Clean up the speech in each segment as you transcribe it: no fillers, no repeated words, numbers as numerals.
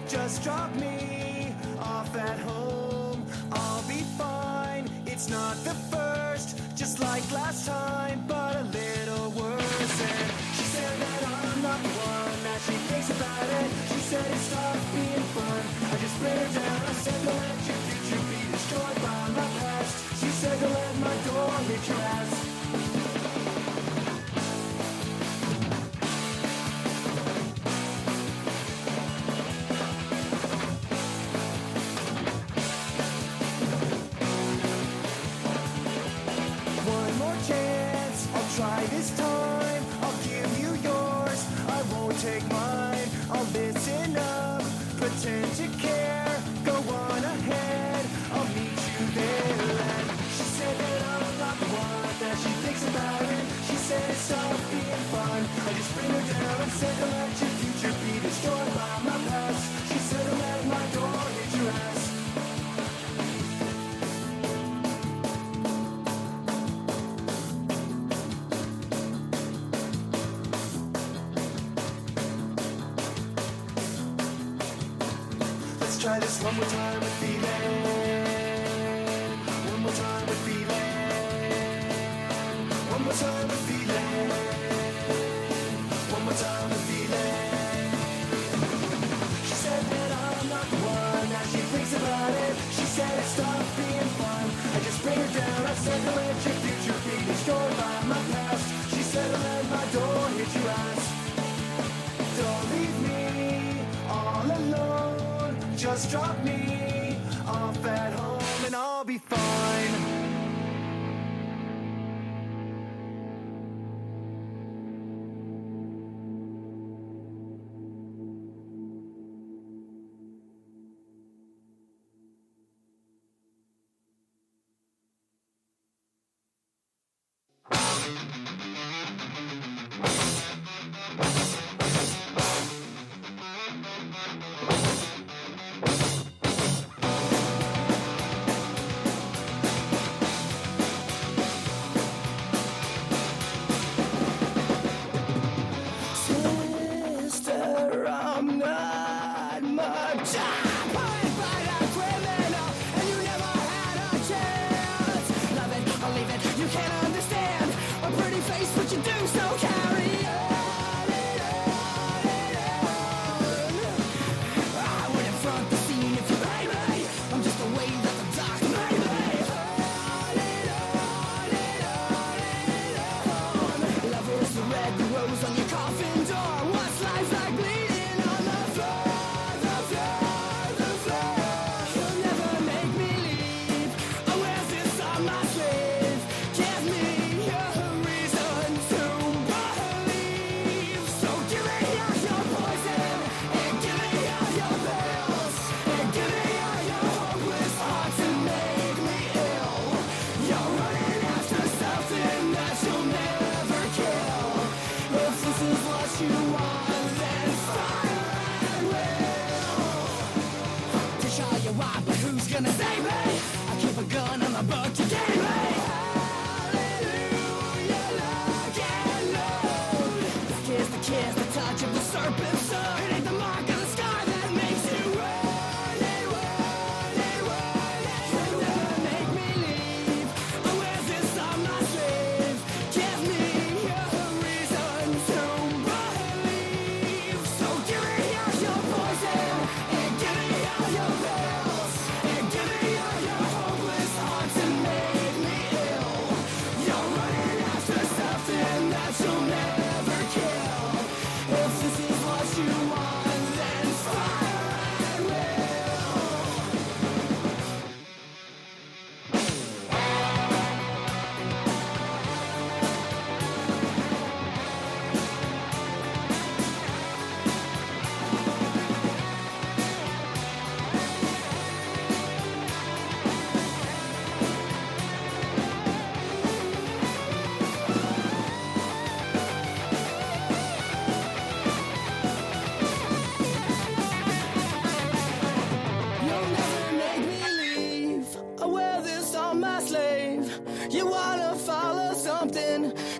Just drop me off at home, I'll be fine. It's not the first, just like last time, but a little worse. And she said that I'm not the one, that she thinks about it. She said it stopped being fun. I just put her down, I said don't let your future be destroyed by my past. She said don't let my door hit your ass. Try this time, I'll give you yours, I won't take mine. I'll listen up, pretend to care, go on ahead, I'll meet you there. And she said that I'm not the one, that she thinks about it. She said stop being fun. I just bring her down and said don't let your future be destroyed by my past. She said don't let my door hit your ass. Try this one more time with feeling. One more time with feeling. One more time with feeling. One more time with feeling. She said that I'm not the one, that she thinks about it. She said it stopped being fun. I just bring her down, I said don't let your future be destroyed by my past. She said don't let my door hit your ass. Don't leave me all alone. Just drop me off at home and I'll be fine.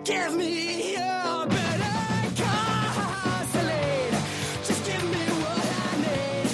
Give me your better consolate. Just give me what I need.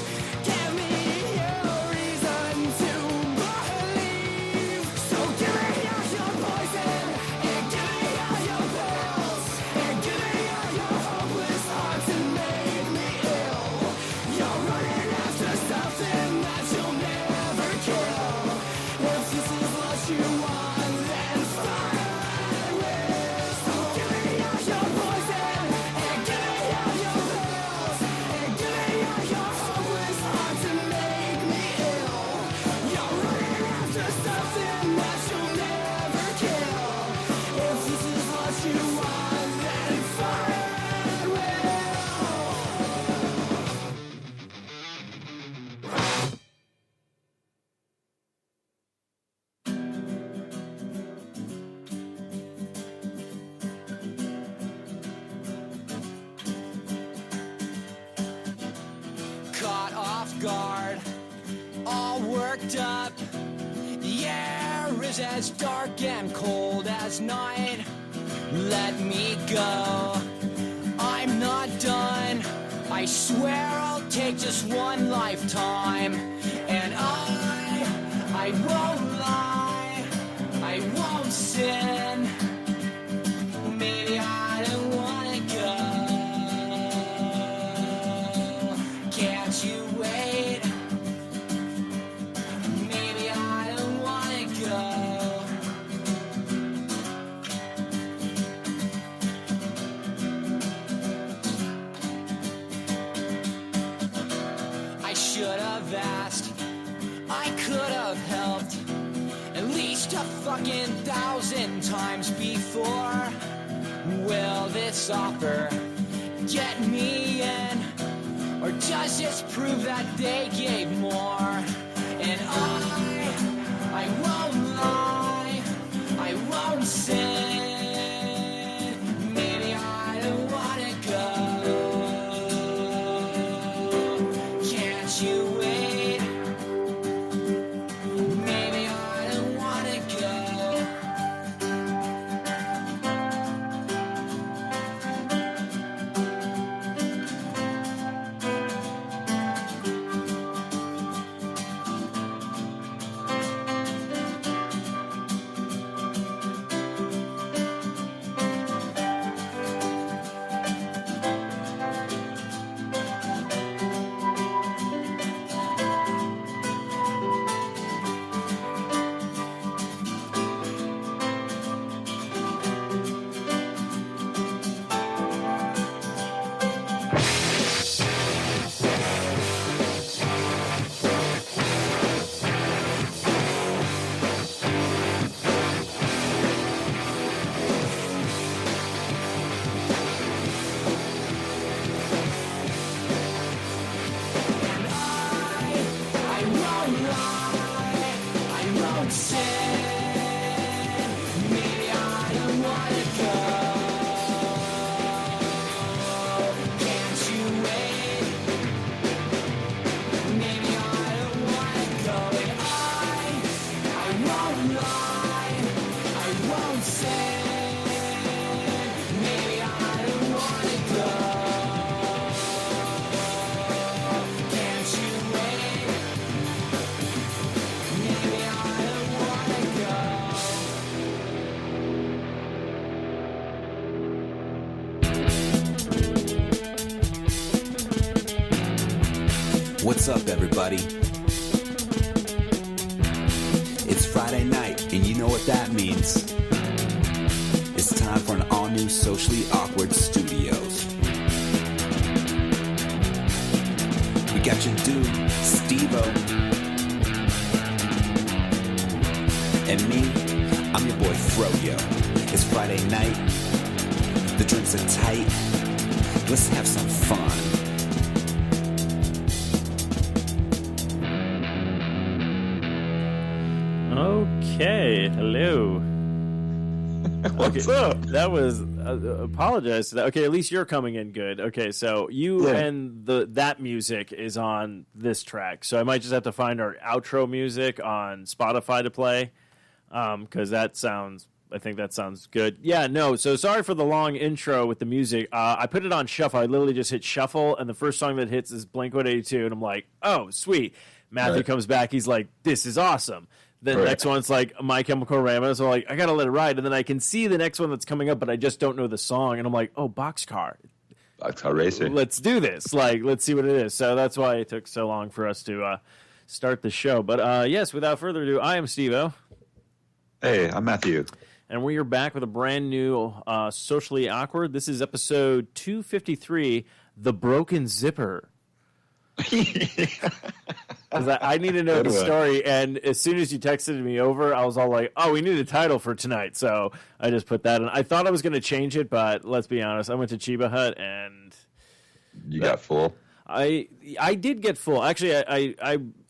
worked up. The air is as dark and cold as night. Let me go, I'm not done. I swear I'll take just one lifetime. And I won't lie, I won't sin. Maybe I don't wanna go. Can't you wait? Maybe I don't wanna go. I should have asked, I could have helped at least 1,000 times before. Will this offer get me in, or does this prove that they gave more? And I won't lie, I won't sin. Maybe I don't wanna go. Can't you wait? Maybe I don't wanna go. I won't lie, I won't sin. Maybe I don't wanna go. Can't you wait? Maybe I don't wanna go. And I won't lie, I won't sin. Maybe I don't wanna go. Can't you wait? Maybe I don't wanna go. What's up, everybody? It's Friday night, and you know what that means. It's time for an all-new Socially Awkward Studios. We got your dude, Steve-O. And me, I'm your boy, Froyo. It's Friday night. The drinks are tight. Let's have some fun. Okay, hello. What's Okay, up? That was apologize to that. Okay, at least you're coming in good. Okay, so you Yeah. and that music is on this track. So I might just have to find our outro music on Spotify to play, because I think that sounds good. Yeah, no. So sorry for the long intro with the music. I put it on shuffle. I literally just hit shuffle, and the first song that hits is Blink-182, and I'm like, oh, sweet. Matthew Right. comes back. He's like, this is awesome. The Right. next one's like My Chemical Romance. So like, I gotta let it ride, and then I can see the next one that's coming up, but I just don't know the song, and I'm like, oh, Boxcar. Boxcar Racer. Let's do this. Like, let's see what it is. So that's why it took so long for us to start the show. But yes, without further ado, I am Steve-O, Hey, I'm Matthew. and we are back with a brand new Socially Awkward. This is episode 253, The Broken Zipper. 'Cause I need to know Good the one. story, and as soon as you texted me over, I was all like, "Oh, we need a title for tonight." So I just put that in. I thought I was going to change it, but let's be honest, I went to Chiba Hut, and You got full. I did get full. Actually,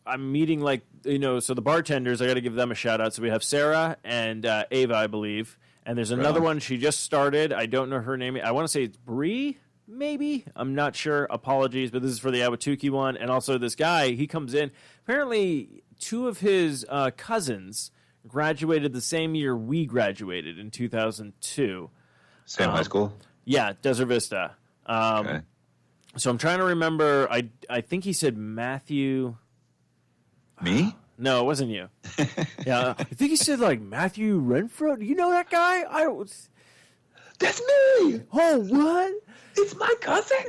I'm meeting so the bartenders. I got to give them a shout out. So we have Sarah and Ava, I believe, and there's another on. one. She just started. I don't know her name. I want to say it's Bree. Maybe. I'm not sure. Apologies, but this is for the Awatuki one. And also this guy, he comes in. Apparently, two of his cousins graduated the same year we graduated in 2002. Same high school? Yeah, Desert Vista. Okay. So I'm trying to remember. I think he said Matthew. Me? No, it wasn't you. Yeah, I think he said like Matthew Renfro. Do you know that guy? I don't. That's me! Oh, what? It's my cousin!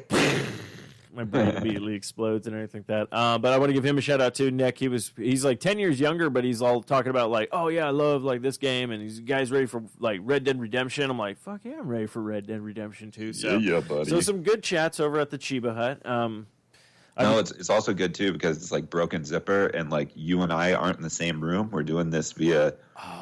My brain immediately explodes and everything like that. But I want to give him a shout out too, Nick. He's like 10 years younger, but he's all talking about like, oh yeah, I love like this game, and these guys ready for like Red Dead Redemption. I'm like, fuck yeah, I'm ready for Red Dead Redemption too. So Yeah, buddy. So some good chats over at the Chiba Hut. No, it's also good too because it's like Broken Zipper, and like you and I aren't in the same room. We're doing this via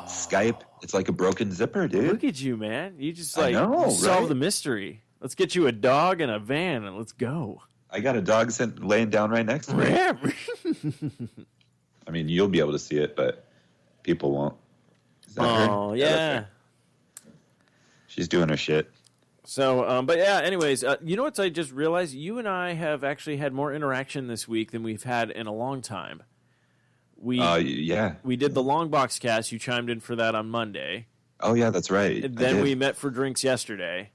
Skype. It's like a Broken Zipper, dude. Look at you, man. You just I like know, you solve right? the mystery. Let's get you a dog and a van and let's go. I got a dog laying down right next to me. I mean, you'll be able to see it, but people won't. Is that her? Oh that's yeah. her. She's doing her shit. So, but yeah. Anyways, you know what? I just realized you and I have actually had more interaction this week than we've had in a long time. Yeah. We did the long box cast. You chimed in for that on Monday. Oh yeah, that's right. And I then did, we met for drinks yesterday.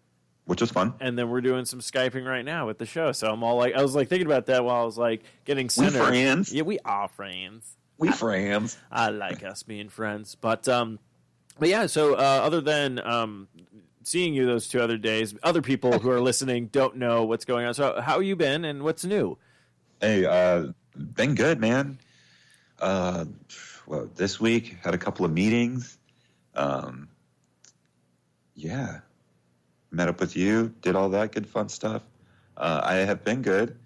which was fun. And then we're doing some Skyping right now with the show. So I'm all like, I was like thinking about that while I was like getting centered. friends. Yeah, we are friends. We friends. I like us being friends. But yeah, so other than seeing you those 2 other days, other people who are listening don't know what's going on. So how you been and what's new? Hey, been good, man. Well, this week had a couple of meetings. Yeah, met up with you, did all that good fun stuff. I have been good.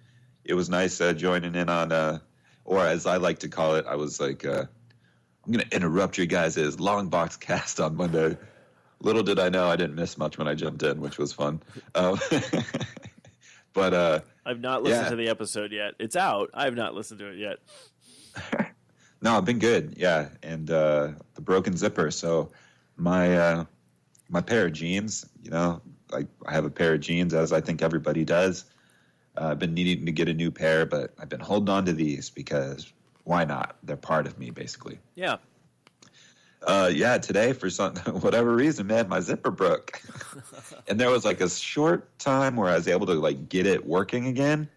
It was nice joining in on, or as I like to call it, I was like, I'm going to interrupt you guys' long box cast on Monday. Little did I know I didn't miss much when I jumped in, which was fun. But I've not listened yeah. to the episode yet. It's out. I have not listened to it yet. No, I've been good, yeah. And the Broken Zipper. So my pair of jeans, you know, like I have a pair of jeans, as I think everybody does. I've been needing to get a new pair, but I've been holding on to these because why not? They're part of me, basically. Yeah. Yeah, today for some whatever reason, man, my zipper broke, and there was like a short time where I was able to like get it working again,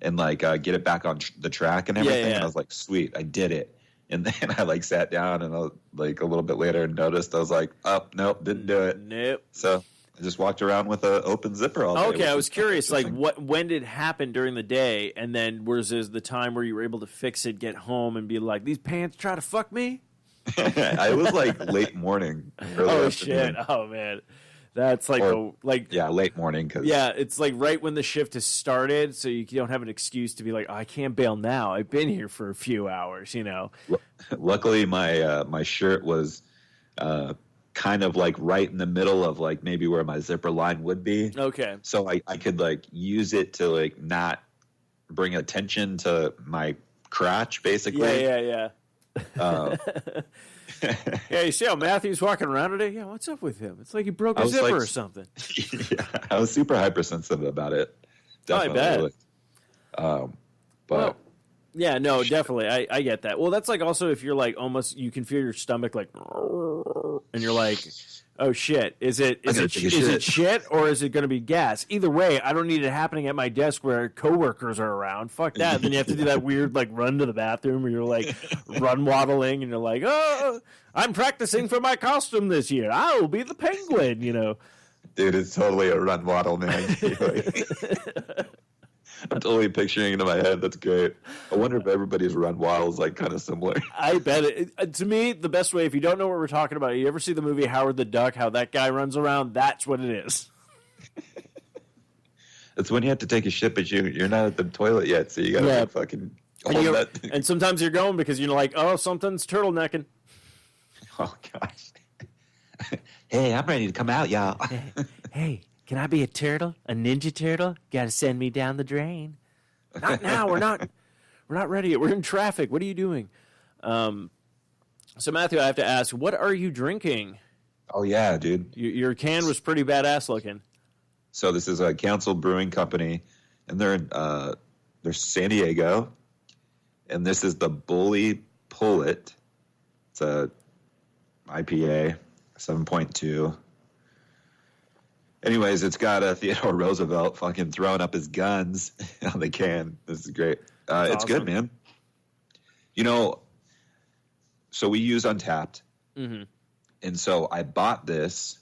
and like get it back on the track and everything. Yeah. And I was like, sweet, I did it. And then I like sat down and like a little bit later and noticed I was like, oh nope, didn't do it. Nope. So I just walked around with an open zipper all day. Okay, I was curious, like, interesting. when did it happen during the day, and then where's the time where you were able to fix it, get home, and be like, these pants try to fuck me? I was like late morning. Early Oh afternoon. shit! Oh man, that's like Yeah, late morning. Cause yeah, it's like right when the shift has started, so you don't have an excuse to be like, oh, I can't bail now. I've been here for a few hours, you know. Luckily, my shirt was kind of like right in the middle of like maybe where my zipper line would be. Okay. So I could like use it to like not bring attention to my crotch, basically. Yeah. Yeah, you see how Matthew's walking around today? Yeah, what's up with him? It's like he broke I a was zipper like- or something. Yeah, I was super hypersensitive about it. Oh, I Definitely. bet. But Well, yeah, no, definitely. I get that. Well, that's like also if you're like almost you can feel your stomach like, and you're like, oh shit, is it gotta take a shit. shit or is it going to be gas? Either way, I don't need it happening at my desk where coworkers are around. Fuck that. Then you have to do that weird like run to the bathroom where you're like run waddling and you're like, oh, I'm practicing for my costume this year. I will be the penguin, you know. dude, it's totally a run waddle, man. I'm totally picturing it in my head. That's great. I wonder if everybody's run waddle is like kind of similar. I bet it. To me, the best way, if you don't know what we're talking about, you ever see the movie Howard the Duck, how that guy runs around? That's what it is. It's when you have to take a shit, but you're not at the toilet yet, so you gotta Yeah. like, fucking And, hold you're- that. and sometimes you're going because you're like, oh, something's turtlenecking. Oh gosh. Hey, I'm ready to come out, y'all. Hey, can I be a turtle? A ninja turtle? Got to send me down the drain. Not now. We're not ready yet. We're in traffic. What are you doing? So Matthew, I have to ask, what are you drinking? Oh yeah, dude. Your can was pretty badass looking. So this is a Council Brewing Company, and they're San Diego, and this is the Bully Pull It. It's a IPA, 7.2. Anyways, it's got Theodore Roosevelt fucking throwing up his guns on the can. This is great. It's awesome. good, man. You know, so we use Untapped. Mm-hmm. And so I bought this,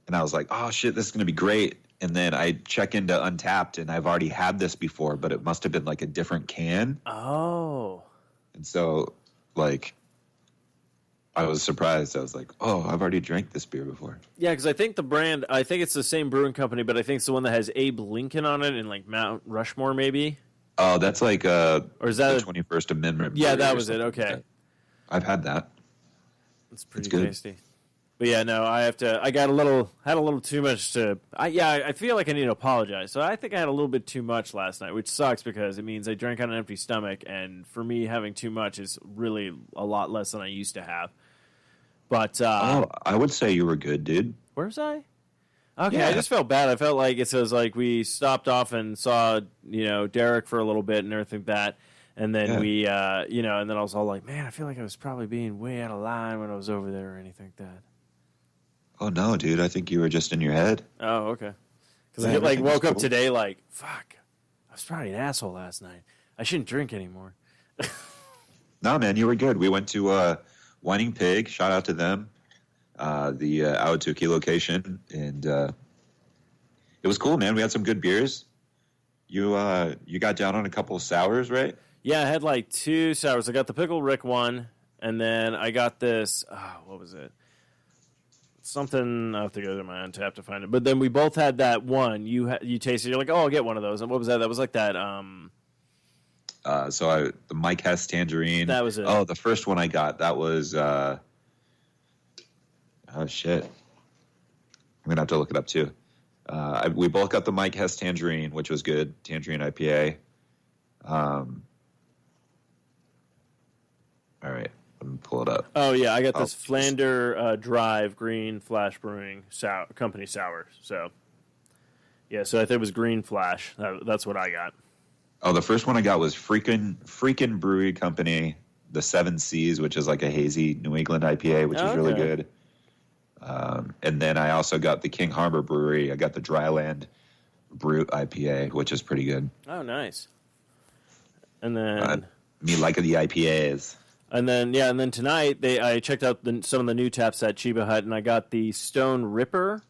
and I was like, oh, shit, this is going to be great. And then I check into Untapped, and I've already had this before, but it must have been like a different can. Oh. And so, like, I was surprised. I was like, oh, I've already drank this beer before. Yeah, because I think the brand, I think it's the same brewing company, but I think it's the one that has Abe Lincoln on it and like Mount Rushmore, maybe. Oh, that's like Or is that the 21st Amendment. Yeah, beer that or was it. something Okay. like that. I've had that. It's pretty It's good. tasty. But yeah, no, I had a little too much I feel like I need to apologize. So I think I had a little bit too much last night, which sucks because it means I drank on an empty stomach, and for me, having too much is really a lot less than I used to have. But I would say you were good, dude. where was I? Okay, Yeah. I just felt bad. I felt like it was like we stopped off and saw, Derek for a little bit and everything like that. And then we, and then I was all like, man, I feel like I was probably being way out of line when I was over there or anything like that. Oh, no, dude. I think you were just in your head. Oh, okay. Because Yeah, I everything was woke up cool. today like, fuck, I was probably an asshole last night. I shouldn't drink anymore. No, man, you were good. We went to Whining Pig. Shout out to them. The Ahwatukee location. And it was cool, man. We had some good beers. You got down on a couple of sours, right? Yeah, I had like 2 sours. I got the Pickle Rick one, and then I got this, what was it? Something, I have to go to my Untapped to find it. But then we both had that one. You tasted, you're like, oh, I'll get one of those. And what was that? That was like that, The Mike Hess Tangerine. That was it. Oh, the first one I got, that was, oh, shit. I'm going to have to look it up, too. We both got the Mike Hess Tangerine, which was good. Tangerine IPA. All right. Let me pull it up. oh, yeah, I got this Oh. Flander Drive Green Flash Brewing Company sour. So, yeah, so I think it was Green Flash. That's what I got. Oh, the first one I got was Freakin' Brewery Company, the Seven Seas, which is like a hazy New England IPA, which is really Okay. good. And then I also got the King Harbor Brewery. I got the Dryland Brew IPA, which is pretty good. Oh, nice. And then... Me like the IPAs. And then tonight I checked out some of the new taps at Chiba Hut, and I got the Stone Ripper.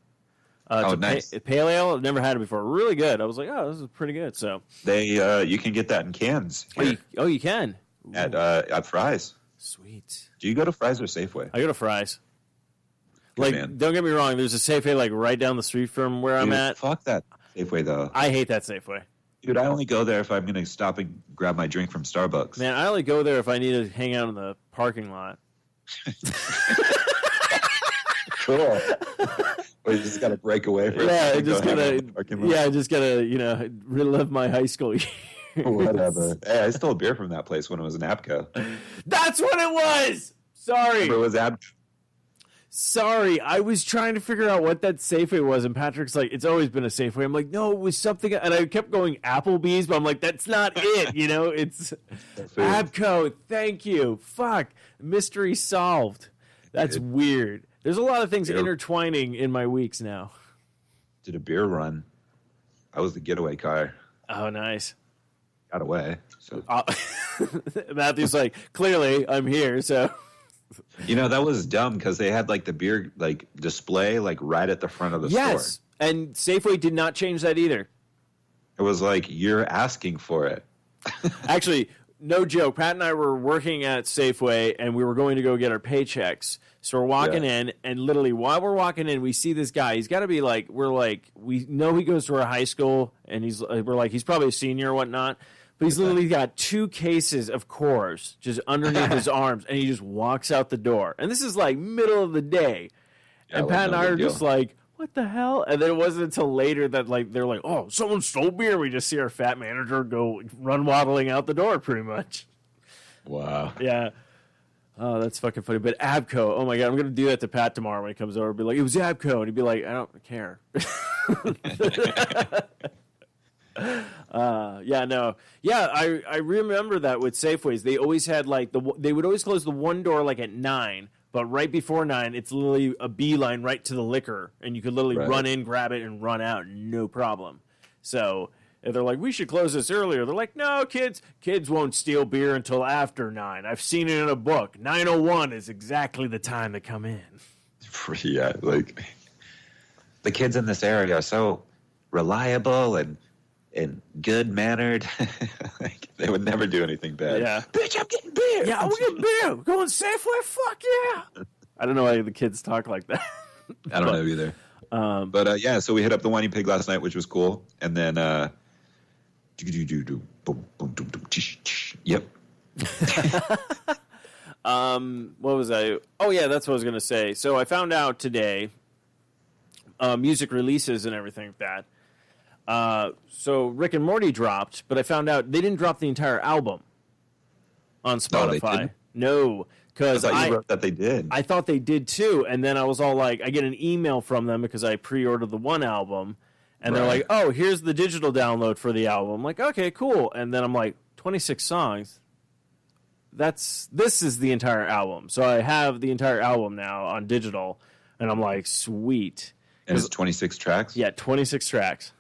It's a nice. pale ale. I've never had it before. Really good. I was like, oh, this is pretty good. So You can get that in cans here you can at Fry's. Sweet. Do you go to Fry's or Safeway? I go to Fry's. Good, Like, man. don't get me wrong. There's a Safeway like right down the street from where I'm Dude, at. Fuck that Safeway though. I hate that Safeway. Dude, I only go there if I'm going to stop and grab my drink from Starbucks. Man, I only go there if I need to hang out in the parking lot. Cool. Or you just got to break away from Yeah, I it. just gotta, relive my high school years. Whatever. Hey, I stole a beer from that place when it was an Abco. That's what it was. Sorry. Remember it was Abco. Sorry, I was trying to figure out what that Safeway was, and Patrick's like, it's always been a Safeway. I'm like, no, it was something, and I kept going Applebee's, but I'm like, that's not it, it's Abco. Thank you. Fuck, mystery solved. That's weird. There's a lot of things intertwining in my weeks now. Did a beer run. I was the getaway car. Oh, nice. Got away. So Matthew's like, clearly, I'm here, so. that was dumb because they had like the beer like display like right at the front of the Yes, store. and Safeway did not change that either. It was like you're asking for it. Actually, no joke. Pat and I were working at Safeway, and we were going to go get our paychecks. So we're walking in, and literally while we're walking in, we see this guy. He's got to be like, we know he goes to our high school, and we're like, he's probably a senior or whatnot. But he's literally got 2 cases of Coors just underneath his arms, and he just walks out the door. And this is like middle of the day. Yeah, and well, Pat and no I big are deal. just like, what the hell? And then it wasn't until later that like they're like, oh, someone stole beer. We just see our fat manager go run waddling out the door pretty much. Wow. Yeah. Oh, that's fucking funny. But Abco, oh my God, I'm going to do that to Pat tomorrow when he comes over. Be like, it was Abco. And he'd be like, I don't care. Yeah, no. Yeah, I remember that with Safeways. They always had like they would always close the one door like at 9, but right before 9, it's literally a beeline right to the liquor, and you could literally Right. run in, grab it, and run out, no problem. So if they're like, we should close this earlier, they're like, no, kids won't steal beer until after 9. I've seen it in a book. 9:01 is exactly the time to come in. Yeah, like the kids in this area are so reliable and good mannered. Like they would never do anything bad. Yeah. Bitch, I'm getting beer. Yeah, we'll get beer. We're going Safeway. Fuck yeah. I don't know why the kids talk like that. I don't know either. But yeah, so we hit up the Whiny Pig last night, which was cool, and then yep. What was I? Oh yeah, that's what I was gonna say. So I found out today, music releases and everything like that. So Rick and Morty dropped, but I found out they didn't drop the entire album on No, they Spotify. didn't? No, because I thought you wrote that they did. I thought they did too, and then I was all like, I get an email from them because I pre-ordered the one album, and they're Right. like, oh, here's the digital download for the album. I'm like, okay, cool. And then I'm like, 26 songs. This is the entire album. So I have the entire album now on digital, and I'm like, sweet. And it's 26 tracks Yeah, 26 tracks.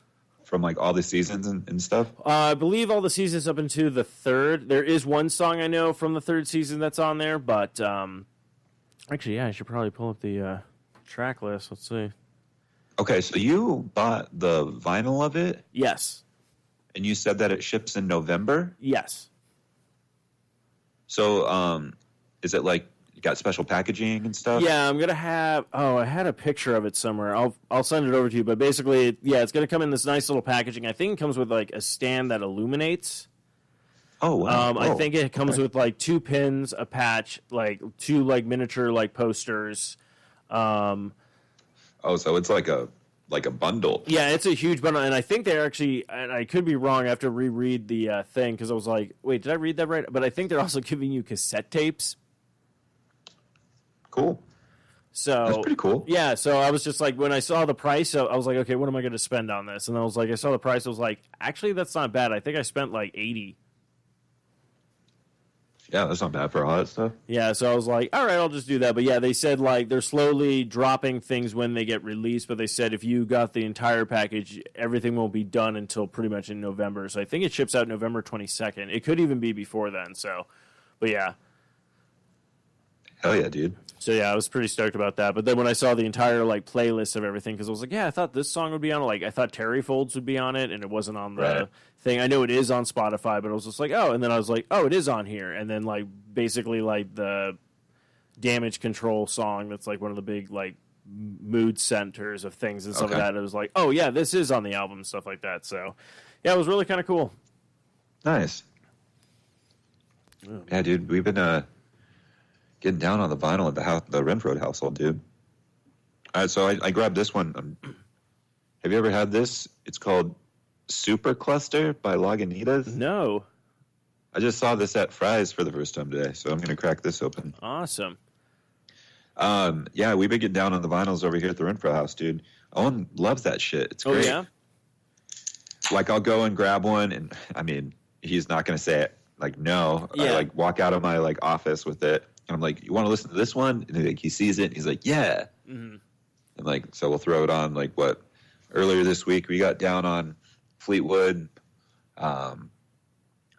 from like all the seasons and stuff. I believe all the seasons up into the 3rd. There is one song I know from the 3rd season that's on there, but actually, yeah, I should probably pull up the track list. Let's see. Okay, so you bought the vinyl of it, Yes. and you said that it ships in November. Yes. So, is it like you got special packaging and stuff? Yeah, I'm gonna have. Oh, I had a picture of it somewhere. I'll send it over to you. But basically, yeah, it's gonna come in this nice little packaging. I think it comes with like a stand that illuminates. Oh wow. I Oh, think it comes okay. with like 2 pins, a patch, like 2 like miniature like posters. Oh, so it's like a bundle. Yeah, it's a huge bundle, and I think they're actually. And I could be wrong. I have to reread the thing because I was like, wait, did I read that right? But I think they're also giving you cassette tapes. Cool. So That's pretty cool. Yeah, so I was just like, when I saw the price, I was like, okay, what am I going to spend on this? And I was like, I saw the price, I was like, actually, that's not bad. I think I spent like 80. Yeah, that's not bad for all that stuff. Yeah, so I was like, all right, I'll just do that. But yeah, they said like they're slowly dropping things when they get released. But they said if you got the entire package, everything won't be done until pretty much in November. So I think it ships out November 22nd. It could even be before then. So, but yeah. Hell yeah, dude. So yeah, I was pretty stoked about that. But then when I saw the entire like playlist of everything, because I was like, yeah, I thought this song would be on it. Like I thought Terry Folds would be on it, and it wasn't on the Right. thing. I know it is on Spotify, but I was just like, oh, and then I was like, oh, it is on here. And then like basically like the Damage Control song, that's like one of the big like mood centers of things and stuff Okay. like that. It was like, oh yeah, this is on the album and stuff like that. So yeah, it was really kind of cool. Nice. Yeah, dude, we've been getting down on the vinyl at the Renfro household, dude. All right, so I grabbed this one. Have you ever had this? It's called Super Cluster by Lagunitas. No, I just saw this at Fry's for the first time today, so I'm going to crack this open. awesome. Yeah, we've been getting down on the vinyls over here at the Renfro house, dude. Owen loves that shit. It's Oh great. yeah, Like, I'll go and grab one, and I mean, he's not going to say it. Like, no. I Yeah. like walk out of my like office with it, and I'm like, you want to listen to this one? And like, he sees it, and he's like, yeah. Mm-hmm. And like, so we'll throw it on. Like, what? Earlier this week, we got down on Fleetwood,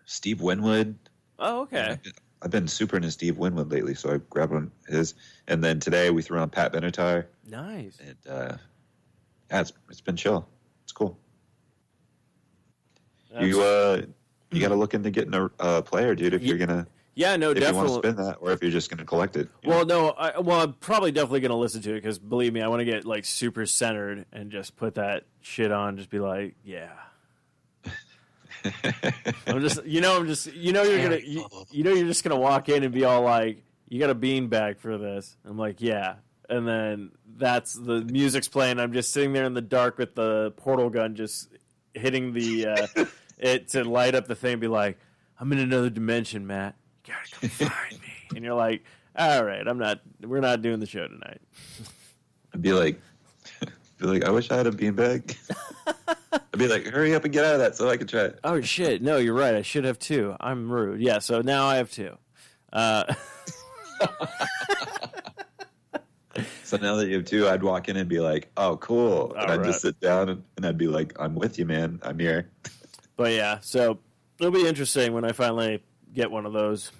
Steve Winwood. Oh okay. I've been super into Steve Winwood lately, so I grabbed one of his. And then today we threw on Pat Benatar, Nice. and yeah, it's been chill. It's cool. You got to look into getting a player, dude. If you're gonna, Yeah, no, if you want to definitely. spin that, or if you're just gonna collect it. you Well, know? no, I'm probably definitely going to listen to it because believe me, I want to get like super centered and just put that shit on. Just be like, yeah. I'm just, you're just gonna walk in and be all like, you got a beanbag for this. I'm like, yeah. And then that's the music's playing. I'm just sitting there in the dark with the portal gun, just hitting the it to light up the thing. And be like, I'm in another dimension, Matt. You gotta come find me. And you're like, all right, we're not doing the show tonight. I'd be like, I wish I had a beanbag. I'd be like, hurry up and get out of that so I can try it. Oh shit! No, you're right. I should have 2. I'm rude. Yeah. So now I have 2. So now that you have 2, I'd walk in and be like, oh, cool. And I'd just sit down and I'd be like, I'm with you, man. I'm here. But yeah, so it'll be interesting when I finally get one of those,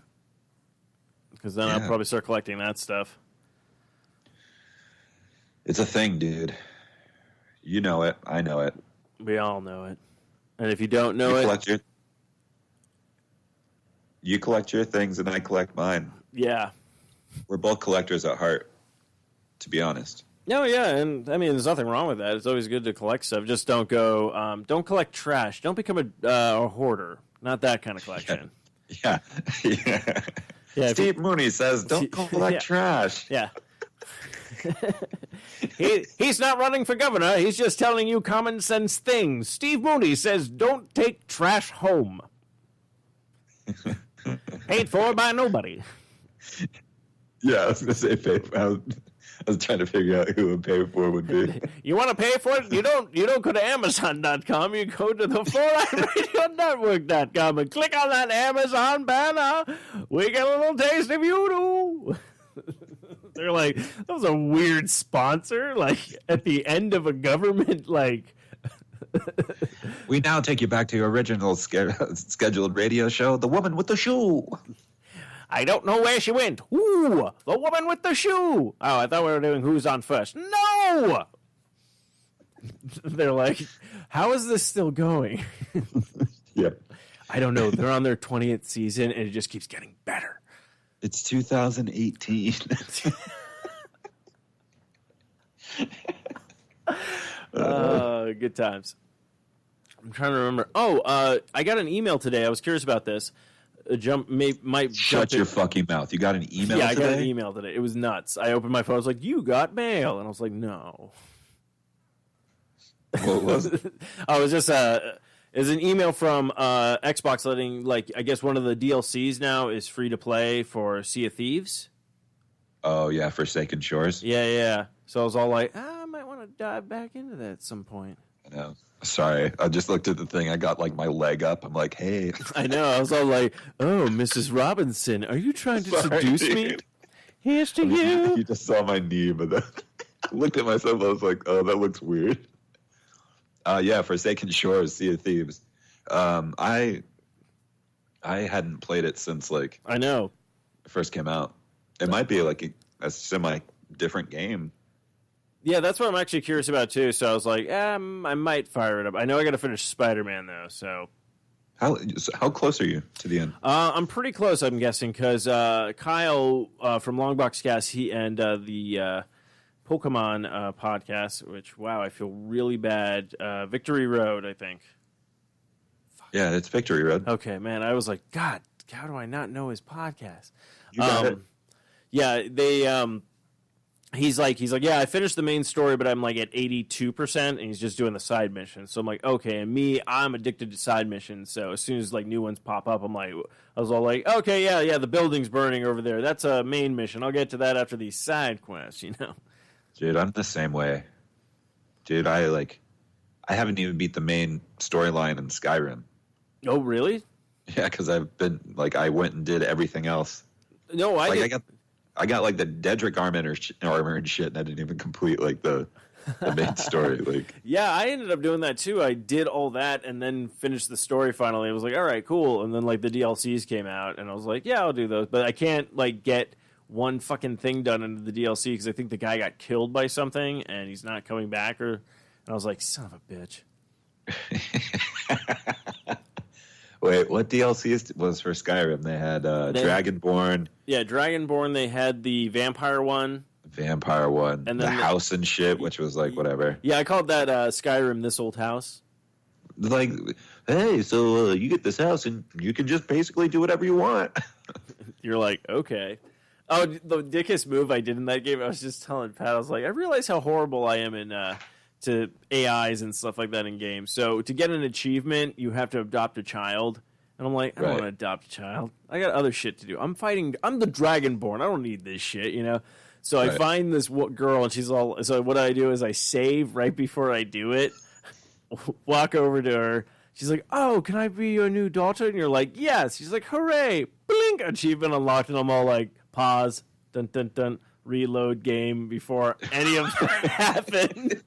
because then I'll Yeah. probably start collecting that stuff. It's a thing, dude. You know it. I know it. We all know it. And if you don't know You it, collect your things and I collect mine. yeah. We're both collectors at heart, to be honest. No, yeah, and I mean, there's nothing wrong with that. It's always good to collect stuff. Just don't don't collect trash. Don't become a hoarder. Not that kind of collection. Yeah. Yeah. Yeah, if Steve Mooney says, don't collect Yeah. trash. Yeah. He's not running for governor. He's just telling you common sense things. Steve Mooney says, don't take trash home. Paid for by nobody. Yeah, I was going to say pay. I was trying to figure out who a pay for would be. You want to pay for it? You don't go to Amazon.com. You go to the 4iRadioNetwork.com and click on that Amazon banner. We get a little taste of you too. They're like, that was a weird sponsor. Like at the end of a government, like. We now take you back to your original scheduled radio show, The Woman with the Shoe. I don't know where she went. Ooh, the woman with the shoe. Oh, I thought we were doing Who's on First. No! They're like, how is this still going? Yep. I don't know. They're on their 20th season, and it just keeps getting better. It's 2018. Good times. I'm trying to remember. Oh, I got an email today. I was curious about this. Shut your fucking mouth. You got an email Yeah, today? I got an email today. It was nuts. I opened my phone. I was like, you got mail. And I was like, no. What was it? Oh, it was just it's an email from Xbox letting, like, I guess one of the DLCs now is free to play for Sea of Thieves. Oh, yeah, Forsaken Shores. Yeah. So I was all like, I might want to dive back into that at some point. I know. Sorry, I just looked at the thing. I got like my leg up. I'm like, hey. I know. I was all like, oh, Mrs. Robinson, are you trying to Sorry, seduce me? dude. Here's to you. You just saw my knee, but then I looked at myself. I was like, oh, that looks weird. Yeah, Forsaken Shores, Sea of Thieves. I hadn't played it since like I know. it first came out. It might be like a semi different game. Yeah, that's what I'm actually curious about, too. So I was like, I might fire it up. I know I got to finish Spider-Man, though, so. How close are you to the end? I'm pretty close, I'm guessing, because Kyle from Longbox Cast, he and the Pokemon podcast, which, wow, I feel really bad. Victory Road, I think. Yeah, it's Victory Road. Okay, man, I was like, God, how do I not know his podcast? You got it. Yeah, they... He's like, yeah, I finished the main story, but I'm like at 82%, and he's just doing the side missions. So I'm like, okay, and I'm addicted to side missions. So as soon as like new ones pop up, I was all like, okay, yeah, the building's burning over there. That's a main mission. I'll get to that after these side quests, you know. Dude, I'm the same way. Dude, I haven't even beat the main storyline in Skyrim. Oh, really? Yeah, because I've been like I went and did everything else. No, I got like the Dedrick armor and shit, and I didn't even complete like the main story. Like, yeah, I ended up doing that too. I did all that and then finished the story finally. I was like, all right, cool. And then like the DLCs came out, and I was like, yeah, I'll do those. But I can't like get one fucking thing done into the DLC because I think the guy got killed by something and he's not coming back. And I was like, son of a bitch. wait, what DLC was for Skyrim? They had Dragonborn. Yeah, Dragonborn. They had the vampire one. Vampire one. And the then house and shit, which was like whatever. Yeah, I called that Skyrim This Old House. Like, hey, so you get this house and you can just basically do whatever you want. You're like, okay. Oh, the dickest move I did in that game, I was just telling Pat, I was like, I realize how horrible I am in to AIs and stuff like that in games. So to get an achievement, you have to adopt a child. And I'm like, I don't want to adopt a child. I got other shit to do. I'm the Dragonborn. I don't need this shit, you know? So I find this girl, and she's all... So what I do is I save right before I do it. walk over to her. She's like, "Oh, can I be your new daughter?" And you're like, "Yes." She's like, "Hooray! Blink! Achievement unlocked." And I'm all like, "Pause, dun dun dun, reload game before any of that happened."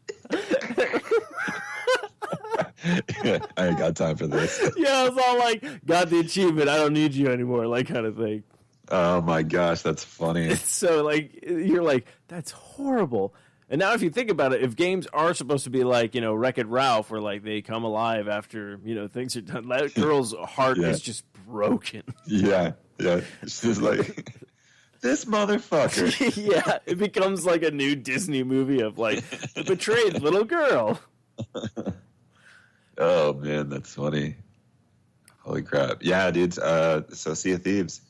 I ain't got time for this. Yeah, I was all like, "Got the achievement. I don't need you anymore," like kind of thing. Oh my gosh, that's funny. So like, you're like, "That's horrible." And now, if you think about it, if games are supposed to be like, Wreck-It Ralph, where like they come alive after things are done, that girl's heart Yeah. is just broken. Yeah. It's just like this motherfucker. Yeah, it becomes like a new Disney movie of like the betrayed little girl. Oh man, that's funny. Holy crap. Yeah, dude. So Sea of Thieves.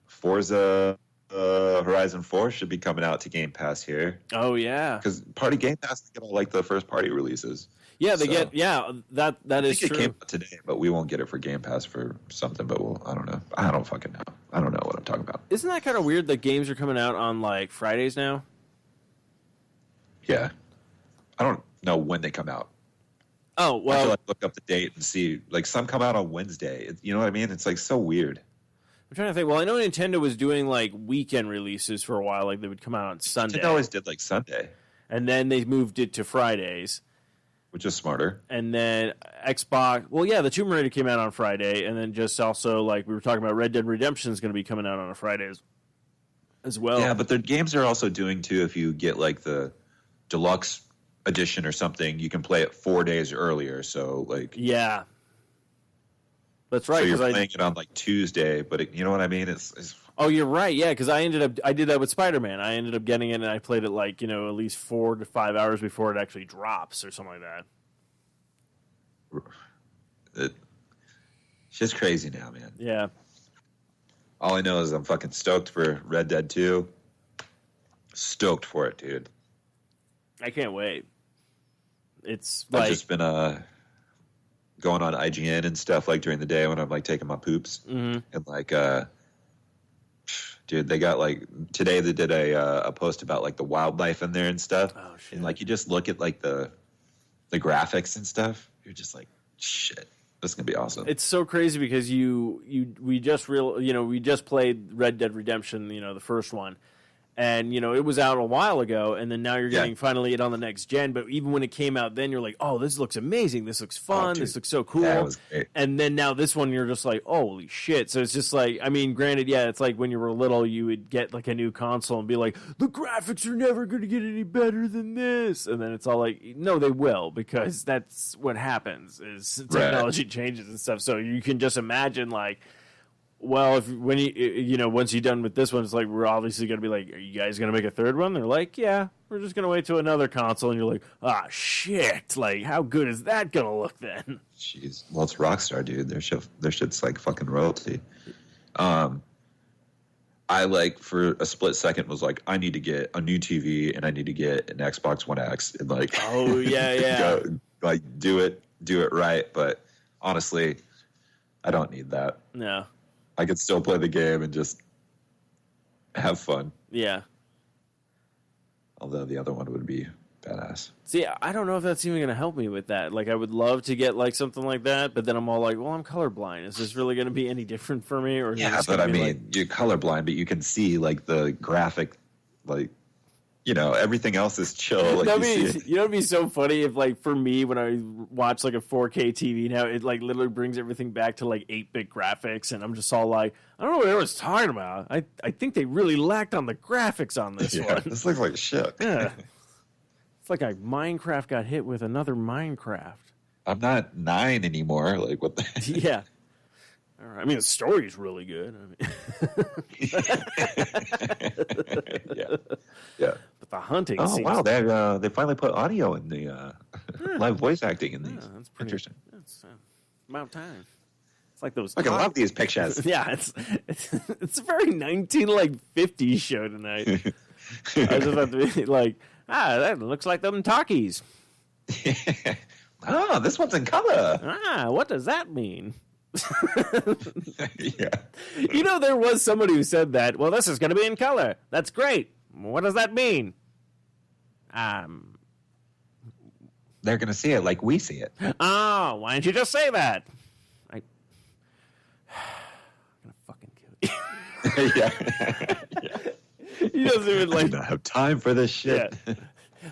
Forza Horizon 4 should be coming out to Game Pass here. Oh yeah, Because Party Game Pass they get all like the first party releases. yeah. They So- get that I is think it true. came out today, but we won't get it for Game Pass for something. But I don't know. I don't fucking know. I don't know what I'm talking about. Isn't that kind of weird that games are coming out on like Fridays now? Yeah, I don't know when they come out. Oh I have well, to like look up the date and see. Like some come out on Wednesday. You know what I mean? It's like so weird. I'm trying to think. Well, I know Nintendo was doing like weekend releases for a while, like they would come out on Sunday, They always did like Sunday, and then they moved it to Fridays. which is smarter. And then Xbox, well, yeah, the Tomb Raider came out on Friday, and then just also like we were talking about, Red Dead Redemption is going to be coming out on a Friday as well. Yeah, but the games are also doing too. If you get like the deluxe edition or something, you can play it 4 days earlier. So like, Yeah. That's right. so you're 'cause playing it on like Tuesday, but you know what I mean? It's Oh, you're right. Yeah, because I did that with Spider-Man. I ended up getting it, and I played it like at least 4 to 5 hours before it actually drops or something like that. it's just crazy now, man. Yeah. All I know is I'm fucking stoked for Red Dead 2. Stoked for it, dude. I can't wait. It's I've like just been going on IGN and stuff like during the day when I'm like taking my poops Mhm. and like dude, they got like today they did a post about like the wildlife in there and stuff. Oh, shit. And like you just look at like the graphics and stuff, you're just like, shit, this is gonna be awesome. It's so crazy because we just played Red Dead Redemption, the first one. And, it was out a while ago, and then now you're Yeah. getting finally it on the next gen. But even when it came out then, you're like, oh, this looks amazing. This looks fun. dude. This looks so cool. Yeah, it was great. And then now this one, you're just like, holy shit. So it's just like, I mean, granted, yeah, it's like when you were little, you would get like a new console and be like, the graphics are never going to get any better than this. And then it's all like, no, they will, because that's what happens is technology changes and stuff. So you can just imagine like, well, when once you're done with this one, it's like we're obviously going to be like, are you guys going to make a third one? They're like, yeah, we're just going to wait till another console. And you're like, ah, shit. Like, how good is that going to look then? Jeez. Well, it's Rockstar, dude. Their shit's like fucking royalty. I like for a split second was like, I need to get a new TV and I need to get an Xbox One X and like, Oh, yeah, yeah. do it right. But honestly, I don't need that. No. I could still play the game and just have fun. Yeah. Although the other one would be badass. See, I don't know if that's even going to help me with that. Like, I would love to get like something like that, but then I'm all like, well, I'm colorblind. Is this really going to be any different for me? Or is it Yeah, just but gonna I be, mean, like- you're colorblind, but you can see like the graphic, like, everything else is chill. Like That'd you be, see it. it'd be so funny if, like, for me, when I watch like a 4K TV now, it like literally brings everything back to like 8-bit graphics, and I'm just all like, I don't know what I was talking about. I think they really lacked on the graphics on this Yeah, one. this looks like shit. Yeah. It's like a Minecraft got hit with another Minecraft. I'm not 9 anymore. Like what? Yeah. All right. I mean, the story's really good. Yeah. But the hunting Oh seems... wow, they finally put audio in the live voice acting in these. Yeah, that's pretty Interesting. That's about time. It's like those... I love these pictures. Yeah, it's a very 50s show tonight. I just have to be like, that looks like them talkies. Oh, this one's in color. What does that mean? Yeah. There was somebody who said that. Well, this is going to be in color. That's great. What does that mean? they're going to see it like we see it. Oh, why didn't you just say that? I'm gonna fucking kill you. Yeah. He doesn't even I like. do not have time for this shit. Yeah.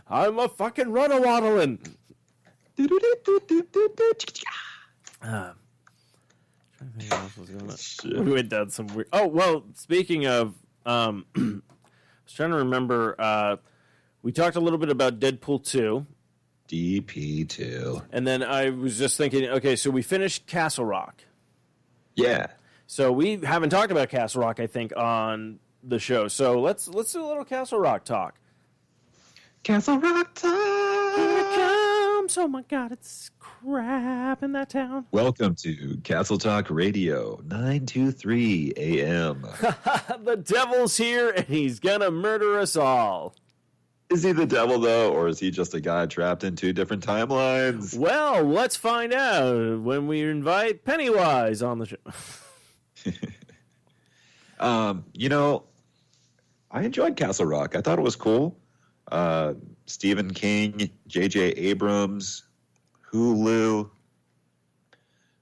I'm a fucking runner waddling. We went down some weird. Oh well, speaking of, I was trying to remember. We talked a little bit about Deadpool 2, DP2. and then I was just thinking. Okay, so we finished Castle Rock. Yeah. So we haven't talked about Castle Rock, I think, on the show. So let's do a little Castle Rock talk. Castle Rock Here it time. comes! Oh my God, it's crap in that town. Welcome to Castle Talk Radio, 923 AM. The devil's here, and he's gonna murder us all. Is he the devil, though, or is he just a guy trapped in two different timelines? Well, let's find out when we invite Pennywise on the show. You know, I enjoyed Castle Rock. I thought it was cool. Stephen King, J.J. Abrams, Hulu.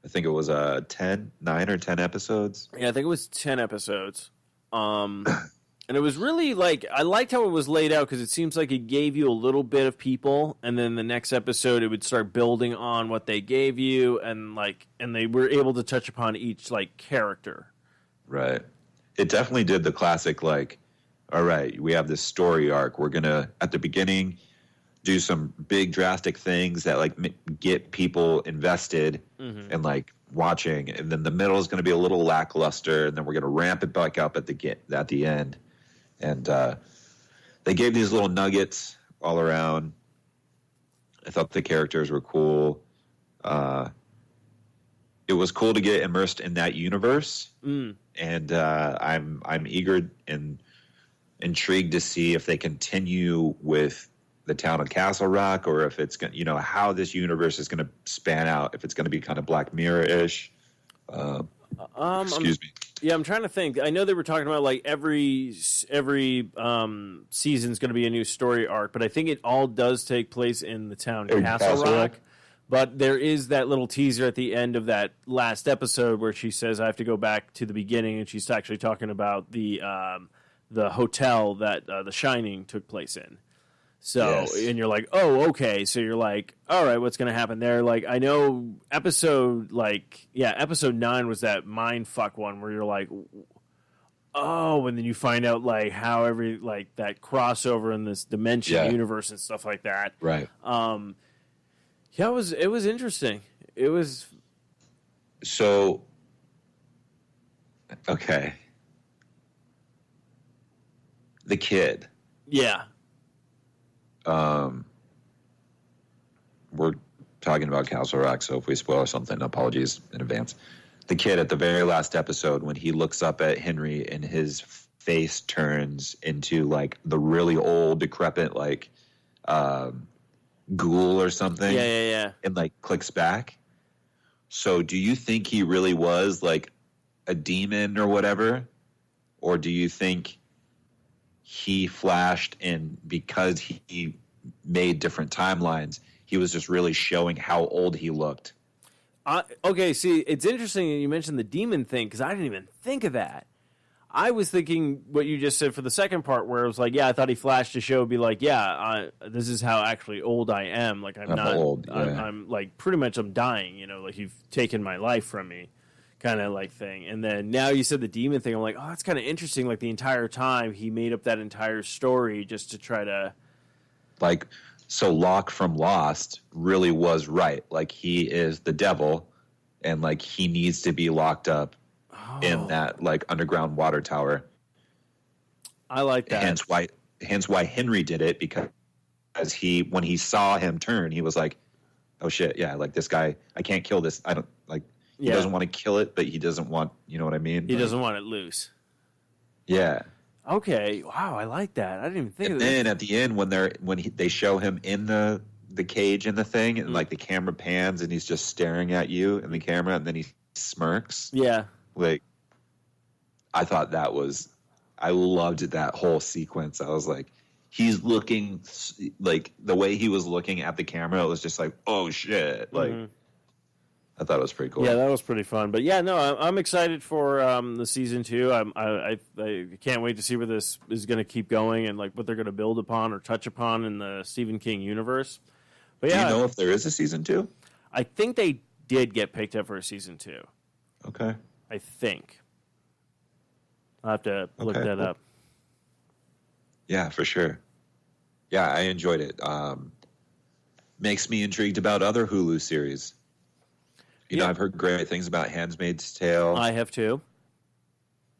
I think it was 9 or 10 episodes. Yeah, I think it was 10 episodes. And it was really like, I liked how it was laid out because it seems like it gave you a little bit of people, and then the next episode it would start building on what they gave you, and they were able to touch upon each like character. Right. It definitely did the classic, like, all right, we have this story arc. We're going to, at the beginning, do some big drastic things that like get people invested and like watching. And then the middle is going to be a little lackluster. And then we're going to ramp it back up at the end. And they gave these little nuggets all around. I thought the characters were cool. It was cool to get immersed in that universe. And I'm eager and intrigued to see if they continue with the town of Castle Rock, or if it's going, how this universe is going to span out. If it's going to be kind of Black Mirror-ish. Excuse me. Yeah, I'm trying to think. I know they were talking about like every season's going to be a new story arc, but I think it all does take place in the town Castle Rock. But there is that little teaser at the end of that last episode where she says, "I have to go back to the beginning," and she's actually talking about the hotel that The Shining took place in. So, Yes. And you're like, oh, okay. So you're like, all right, what's going to happen there? Like, I know episode 9 was that mind fuck one where you're like, oh, and then you find out like how that crossover in this dimension universe and stuff like that. Right. Yeah, it was interesting. It was So, okay. The kid. yeah. We're talking about Castle Rock, so if we spoil something, apologies in advance. The kid at the very last episode, when he looks up at Henry and his face turns into like the really old, decrepit, like ghoul or something. Yeah. And like clicks back. So do you think he really was like a demon or whatever? Or do you think he flashed and because he made different timelines, he was just really showing how old he looked? Okay, see, it's interesting that you mentioned the demon thing because I didn't even think of that. I was thinking what you just said for the second part where it was like, yeah, I thought he flashed to show, be like, yeah, this is how actually old I am. Like, I'm not old. Yeah. I'm like, pretty much I'm dying, like you've taken my life from me kind of like thing. And then now you said the demon thing. I'm like, oh, that's kind of interesting. Like the entire time he made up that entire story just to try to. Like, so Locke from Lost really was right. Like, he is the devil, and like he needs to be locked up in that like underground water tower. I like that. Hence why Henry did it, because when he saw him turn, he was like, oh shit, yeah, like this guy, I can't kill this. I don't like. He doesn't want to kill it, but he doesn't want. You know what I mean? He doesn't want it loose. Yeah. Okay. Wow, I like that. I didn't even think And of that. then at the end, when they show him in the cage in the thing, and like the camera pans, and he's just staring at you in the camera, and then he smirks. Yeah. Like, I thought I loved that whole sequence. I was like, he's looking like the way he was looking at the camera. It was just like, oh shit! Like, I thought it was pretty cool. Yeah, that was pretty fun. But yeah, no, I'm excited for the season 2. I can't wait to see where this is going to keep going and like what they're going to build upon or touch upon in the Stephen King universe. But Do yeah, you know if there is a season 2? I think they did get picked up for a season 2. Okay. I think. I'll have to look that up. Yeah, for sure. Yeah, I enjoyed it. Makes me intrigued about other Hulu series. You know, I've heard great things about Handmaid's Tale. I have too.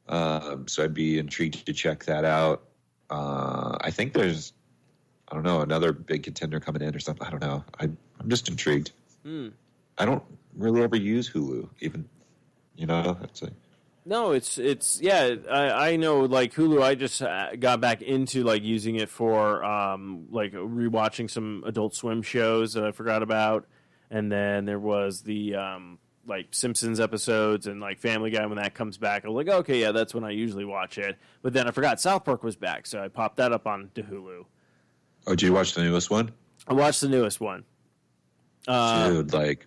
So I'd be intrigued to check that out. I think there's, I don't know, another big contender coming in or something. I don't know. I'm just intrigued. I don't really ever use Hulu, even. You know, it's like. No, it's yeah. I know, like Hulu. I just got back into like using it for like rewatching some Adult Swim shows that I forgot about, and then there was the like Simpsons episodes and like Family Guy when that comes back. I'm like, okay, yeah, that's when I usually watch it. But then I forgot South Park was back, so I popped that up on to Hulu. Oh, did you watch the newest one? I watched the newest one. Dude, like.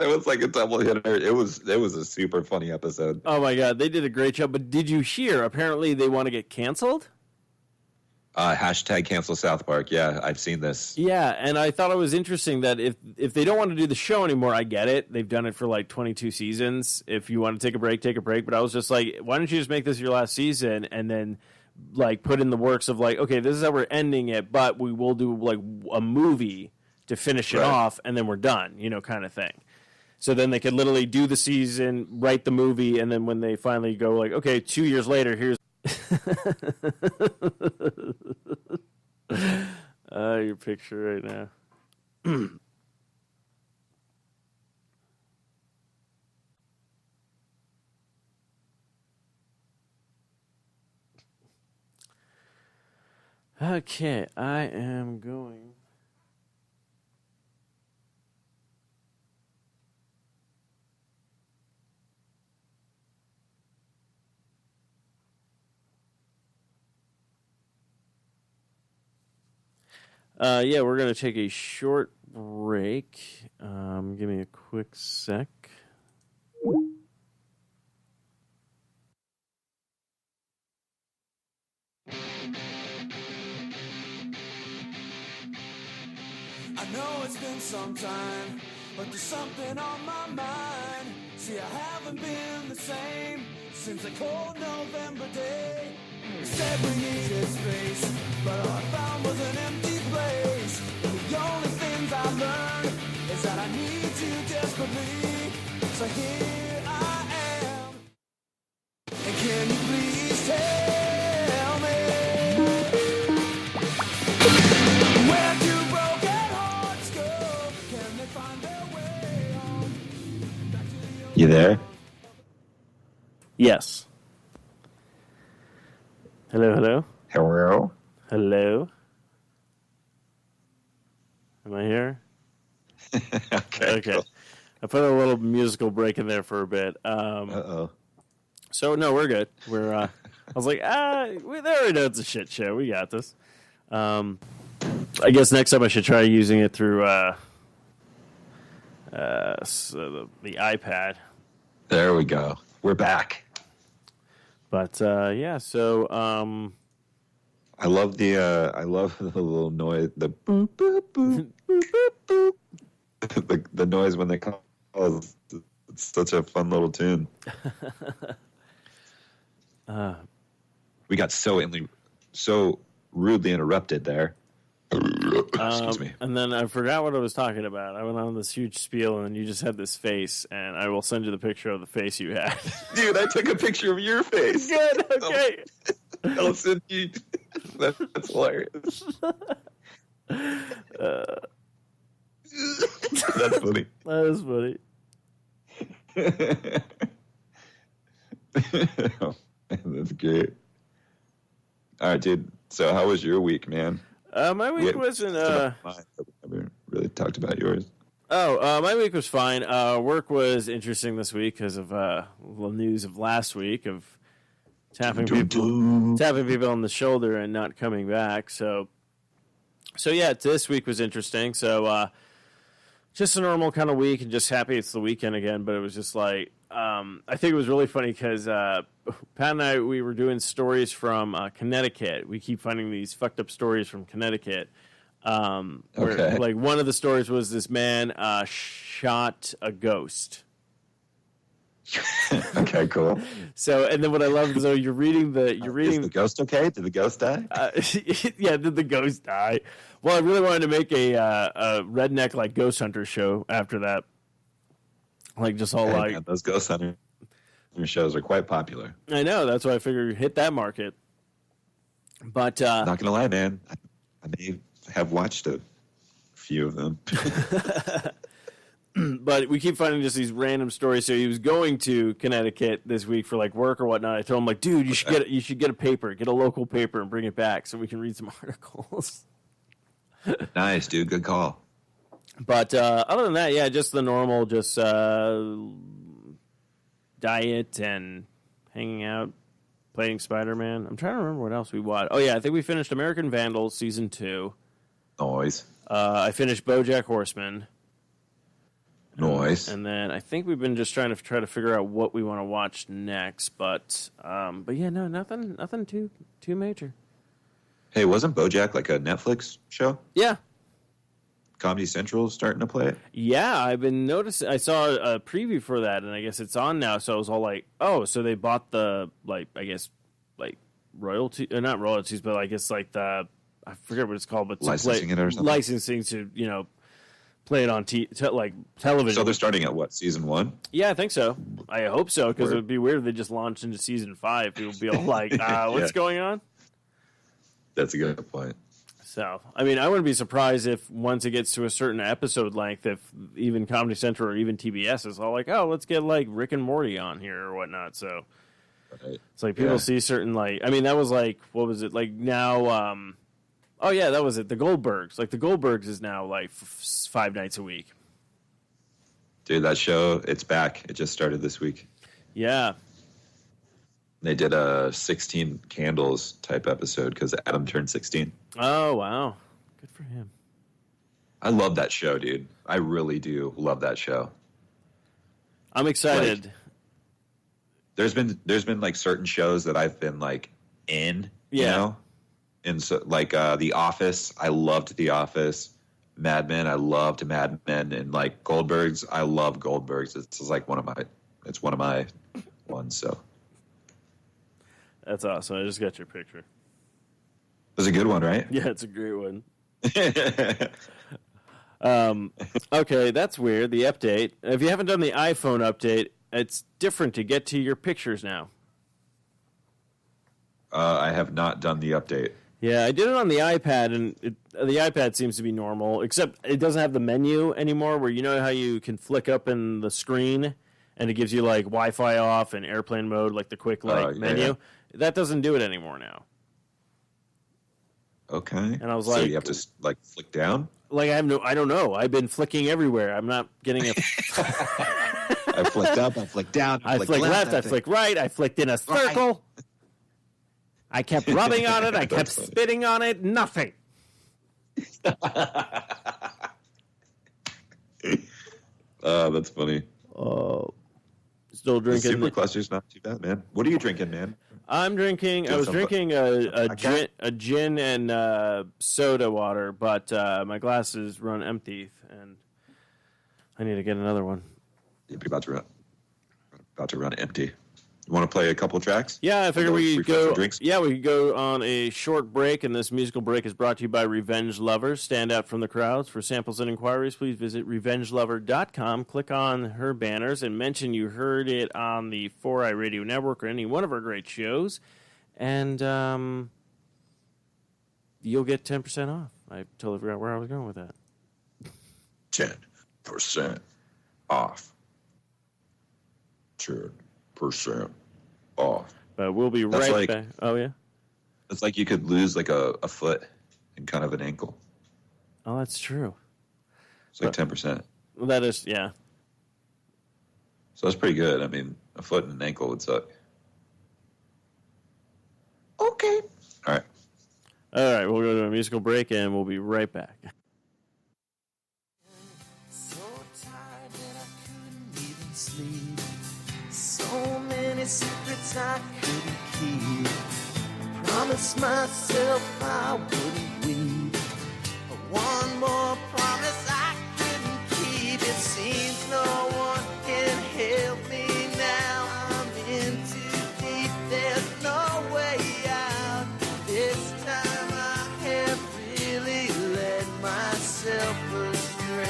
It was like a double hitter. It was a super funny episode. Oh my god, they did a great job. But did you hear? Apparently, they want to get canceled. Hashtag cancel South Park. Yeah, I've seen this. Yeah, and I thought it was interesting that if they don't want to do the show anymore, I get it. They've done it for like 22 seasons. If you want to take a break, take a break. But I was just like, why don't you just make this your last season and then like put in the works of like, okay, this is how we're ending it, but we will do like a movie to finish it off, and then we're done, you know, kind of thing. So then they could literally do the season, write the movie, and then when they finally go like, okay, 2 years later, here's your picture right now. Okay, I am going. Yeah, we're going to take a short break. Give me a quick sec. I know it's been some time, but there's something on my mind. See, I haven't been the same since a cold November day. We said we needed space, but all I found was an empty place. And the only things I learned is that I need you desperately. So here I am. And can you please tell me where do broken hearts go? Can they find their way home? Back to the You there? Yes. Hello, hello. Hello. Hello. Am I here? Okay. Cool. I put a little musical break in there for a bit. Uh-oh. So no, we're good. We're. I was like, they already know it's a shit show. We got this. I guess next time I should try using it through the iPad. There we go. We're back. But yeah, so I love the little noise, the boop boop boop boop boop boop. the noise when they call. It's such a fun little tune. We got so rudely interrupted there. Excuse me. And then I forgot what I was talking about. I went on this huge spiel, and then you just had this face, and I will send you the picture of the face you had. Dude, I took a picture of your face. Good, okay. I'll send you. That's hilarious. That's funny. That is funny. Oh, man, that's great. All right, dude. So, how was your week, man? My week wasn't. We haven't really talked about yours. My week was fine. Work was interesting this week because of the news of last week of tapping people on the shoulder and not coming back. So yeah, this week was interesting. So just a normal kind of week, and just happy it's the weekend again. But it was just like I think it was really funny because Pat and I, we were doing stories from Connecticut. We keep finding these fucked up stories from Connecticut. Where, like, one of the stories was this man shot a ghost. Okay, cool. So, and then what I love is, you're reading Is the ghost okay? Did the ghost die? Yeah, did the ghost die? Well, I really wanted to make a redneck like ghost hunter show after that. Like, just all Man, those ghost hunter shows are quite popular. I know, that's why I figured hit that market. But not gonna lie, man, I may have watched a few of them. But we keep finding just these random stories. So he was going to Connecticut this week for like work or whatnot. I told him, like, dude, you should get a paper, get a local paper, and bring it back so we can read some articles. Nice, dude. Good call. But other than that, yeah, just the normal, just diet and hanging out, playing Spider-Man. I'm trying to remember what else we watched. Oh yeah, I think we finished American Vandal season 2. Noise. I finished BoJack Horseman. Noise. And then I think we've been just trying to figure out what we want to watch next. But yeah, no, nothing too major. Hey, wasn't BoJack like a Netflix show? Yeah. Comedy Central starting to play it? Yeah, I've been noticing. I saw a preview for that, and I guess it's on now. So I was all like, oh, so they bought the, like, I guess, like, royalty, not royalties, but I guess like the, I forget what it's called, but licensing it or something? Licensing to, play it on like television. So they're starting at what, season 1? Yeah, I think so. I hope so, because it would be weird if they just launched into season 5. People would be all like, what's going on? That's a good point. So, I mean, I wouldn't be surprised if once it gets to a certain episode length, if even Comedy Central or even TBS is all like, oh, let's get like Rick and Morty on here or whatnot. So it's like people see certain, like, I mean, that was like, what was it? Like now, oh yeah, that was it. The Goldbergs. Like the Goldbergs is now like 5 nights a week. Dude, that show, it's back. It just started this week. Yeah. They did a 16 Candles type episode because Adam turned 16. Oh, wow. Good for him. I love that show, dude. I really do love that show. I'm excited. Like, there's been like certain shows that I've been like in, you know? And so like The Office, I loved The Office. Mad Men, I loved Mad Men, and like Goldbergs, I love Goldbergs. It's like one of my ones, so. That's awesome. I just got your picture. It was a good one, right? Yeah, it's a great one. Okay, that's weird. The update. If you haven't done the iPhone update, it's different to get to your pictures now. I have not done the update. Yeah, I did it on the iPad, and the iPad seems to be normal, except it doesn't have the menu anymore where you know how you can flick up in the screen and it gives you like Wi-Fi off and airplane mode, like the quick menu. Yeah. That doesn't do it anymore now. Okay. And I was so you have to like flick down? Like I don't know. I've been flicking everywhere. I'm not getting a. I flicked up. I flicked down. I flicked left. I flicked right. I flicked in a circle. I kept rubbing on it. I kept spitting on it. Nothing. That's funny. Still drinking. Super Cluster's not too bad, man. What are you drinking, man? I'm drinking. I was drinking a gin and soda water, but my glasses run empty, and I need to get another one. You're about to run empty. You want to play a couple tracks? Yeah, I figured we could go. Yeah, we could go on a short break, and this musical break is brought to you by Revenge Lovers. Stand out from the crowds. For samples and inquiries, please visit RevengeLover.com. Click on her banners and mention you heard it on the 4i Radio Network or any one of our great shows, and you'll get 10% off. I totally forgot where I was going with that. 10% off. 10% off. But we'll be right back. Oh, yeah? It's like you could lose like a foot and kind of an ankle. Oh, that's true. It's like 10%. Well, that is, yeah. So that's pretty good. I mean, a foot and an ankle would suck. All right. All right, we'll go to a musical break and we'll be right back. So tired that I couldn't even sleep. So many secrets I couldn't keep. Promised myself I wouldn't weep. But one more promise I couldn't keep. It seems no one can help me now. I'm in too deep. There's no way out. This time I have really led myself astray.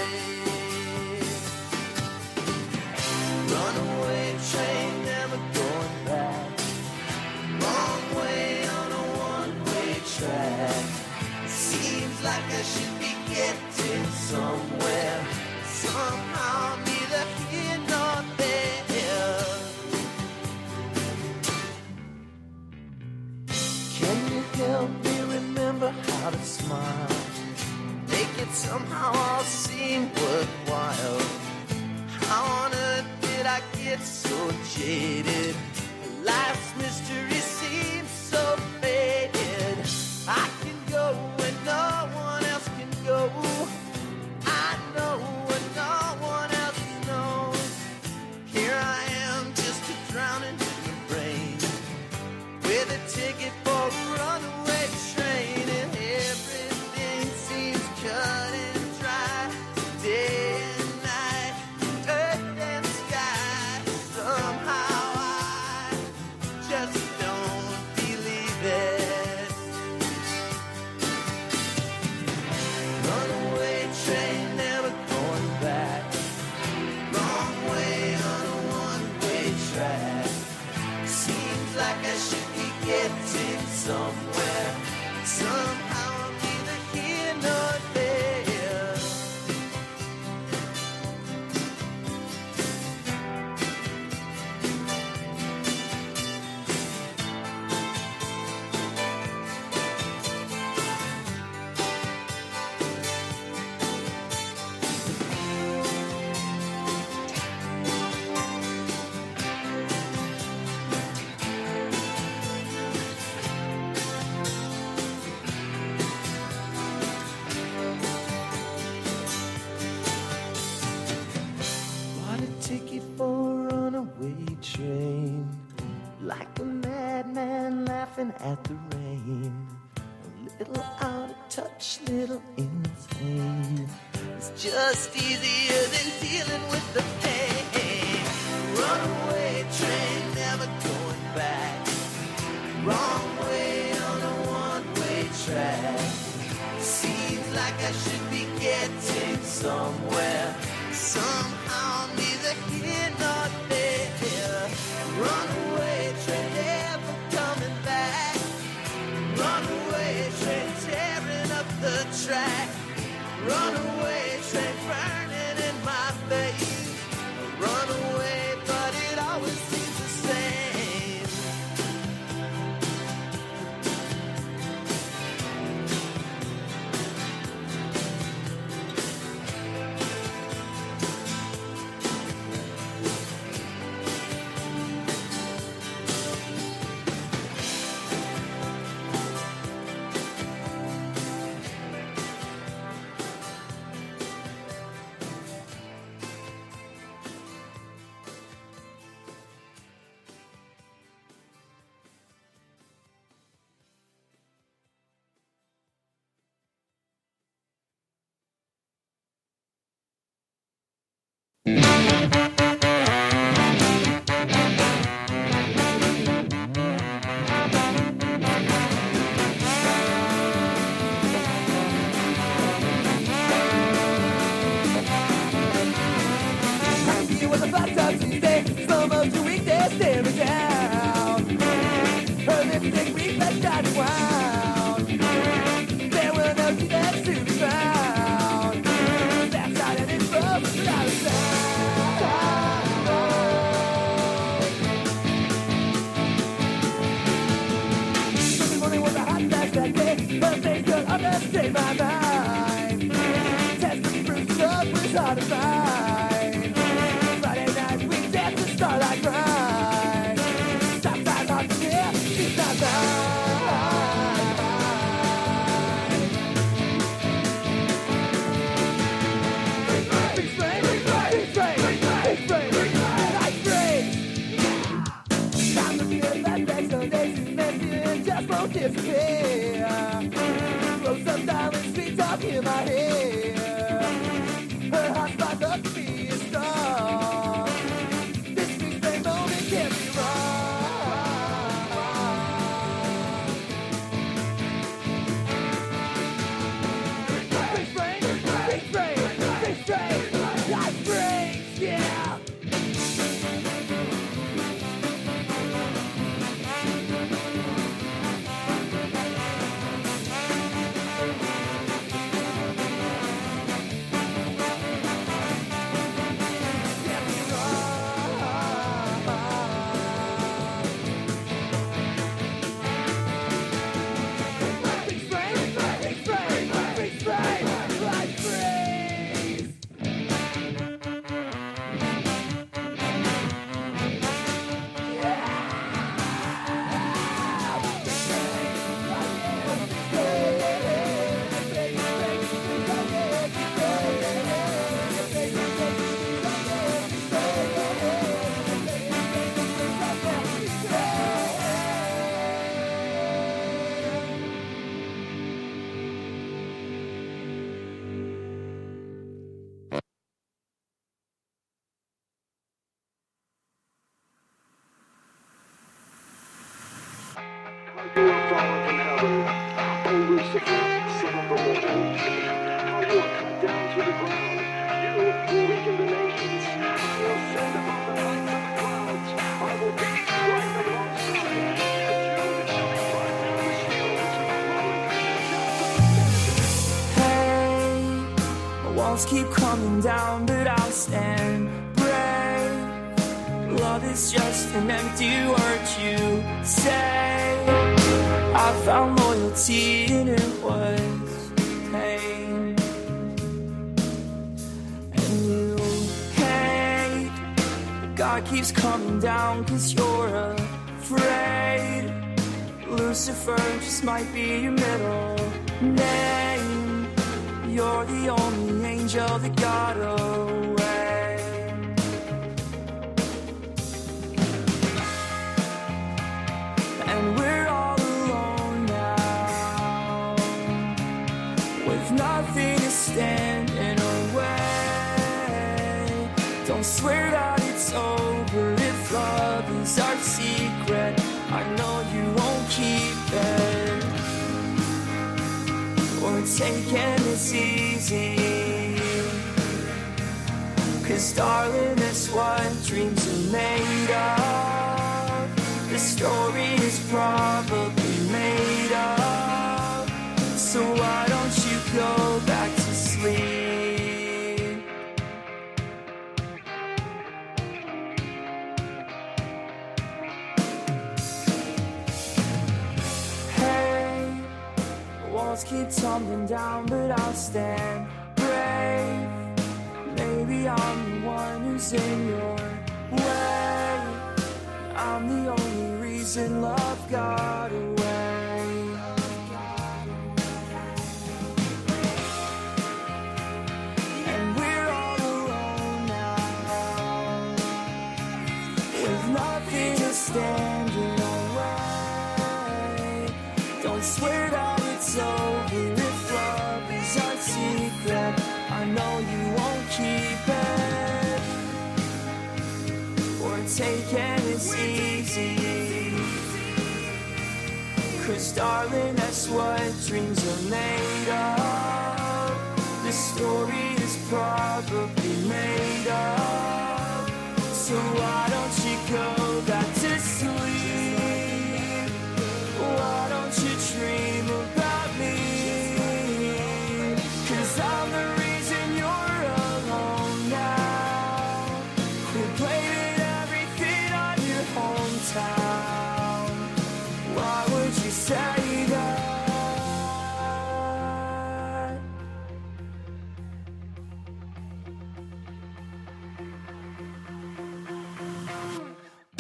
Runaway train, never going back. Wrong way on a one-way track. Seems like I should be getting somewhere. Somehow neither here nor there. Can you help me remember how to smile? Make it somehow all seem worthwhile. How on earth did I get so jaded? Life's mystery seems so faded. I can go when no one else can go. I know when no one else knows. Here I am, just a drowning in the rain, with a ticket for a runaway train, and everything seems cut and dry. Day and night, earth and sky. Somehow I just don't believe it. Runaway train, never going back. Wrong way on a one-way track. Seems like I should be getting somewhere. Somehow I'm neither here nor there. Bought a ticket for a runaway train, like a madman laughing at the rain. A little out of touch, little insane. It's just easier than dealing with the pain. Runaway train, never going back. Wrong way on a one-way track. Seems like I should be getting somewhere. Somehow neither here nor there. Runaway train, never coming back. Runaway train, tearing up the track. Runaway train, burning in my face. Runaway, but it always seems the same. It was a flat top Tuesday, some of the weekdays staring down. Her lipstick reflex got wound. There were no tickets to be found. That's out and it froze without a sound. Sunday morning was a hot flash that day, but they could understand my mind. Testing Bruce up was hard to find. Friday night we danced to starlight grind. Stop that hard to hear, she's not mine. walls keep coming down, but I'll stand brave. Love is just an empty word you say. I found loyalty and it was pain. And you hate God keeps coming down 'cause you're afraid. Lucifer just might be your middle name. You're the only angel that got away. And we're all alone now, with nothing to stand in our way. Don't swear that it's over if love is our secret. I know you won't keep it, or taking this easy. 'Cause darling, that's what dreams are made of. The story is probably made up. So why don't you go back to sleep? Walls keep tumbling down, but I'll stand brave. Maybe I'm the one who's in your way. I'm the only reason love got away. And we're all alone now, with nothing to stand in our way. Don't swear that it's over if love is our secret. I know you won't keep it, or take it as easy. 'Cause darling, that's what dreams are made of. The story is probably made up. So why don't you go back to sleep? Why don't you dream about me? 'Cause I'm the reason you're alone now. Quit blaming everything on your hometown. Why would you say that?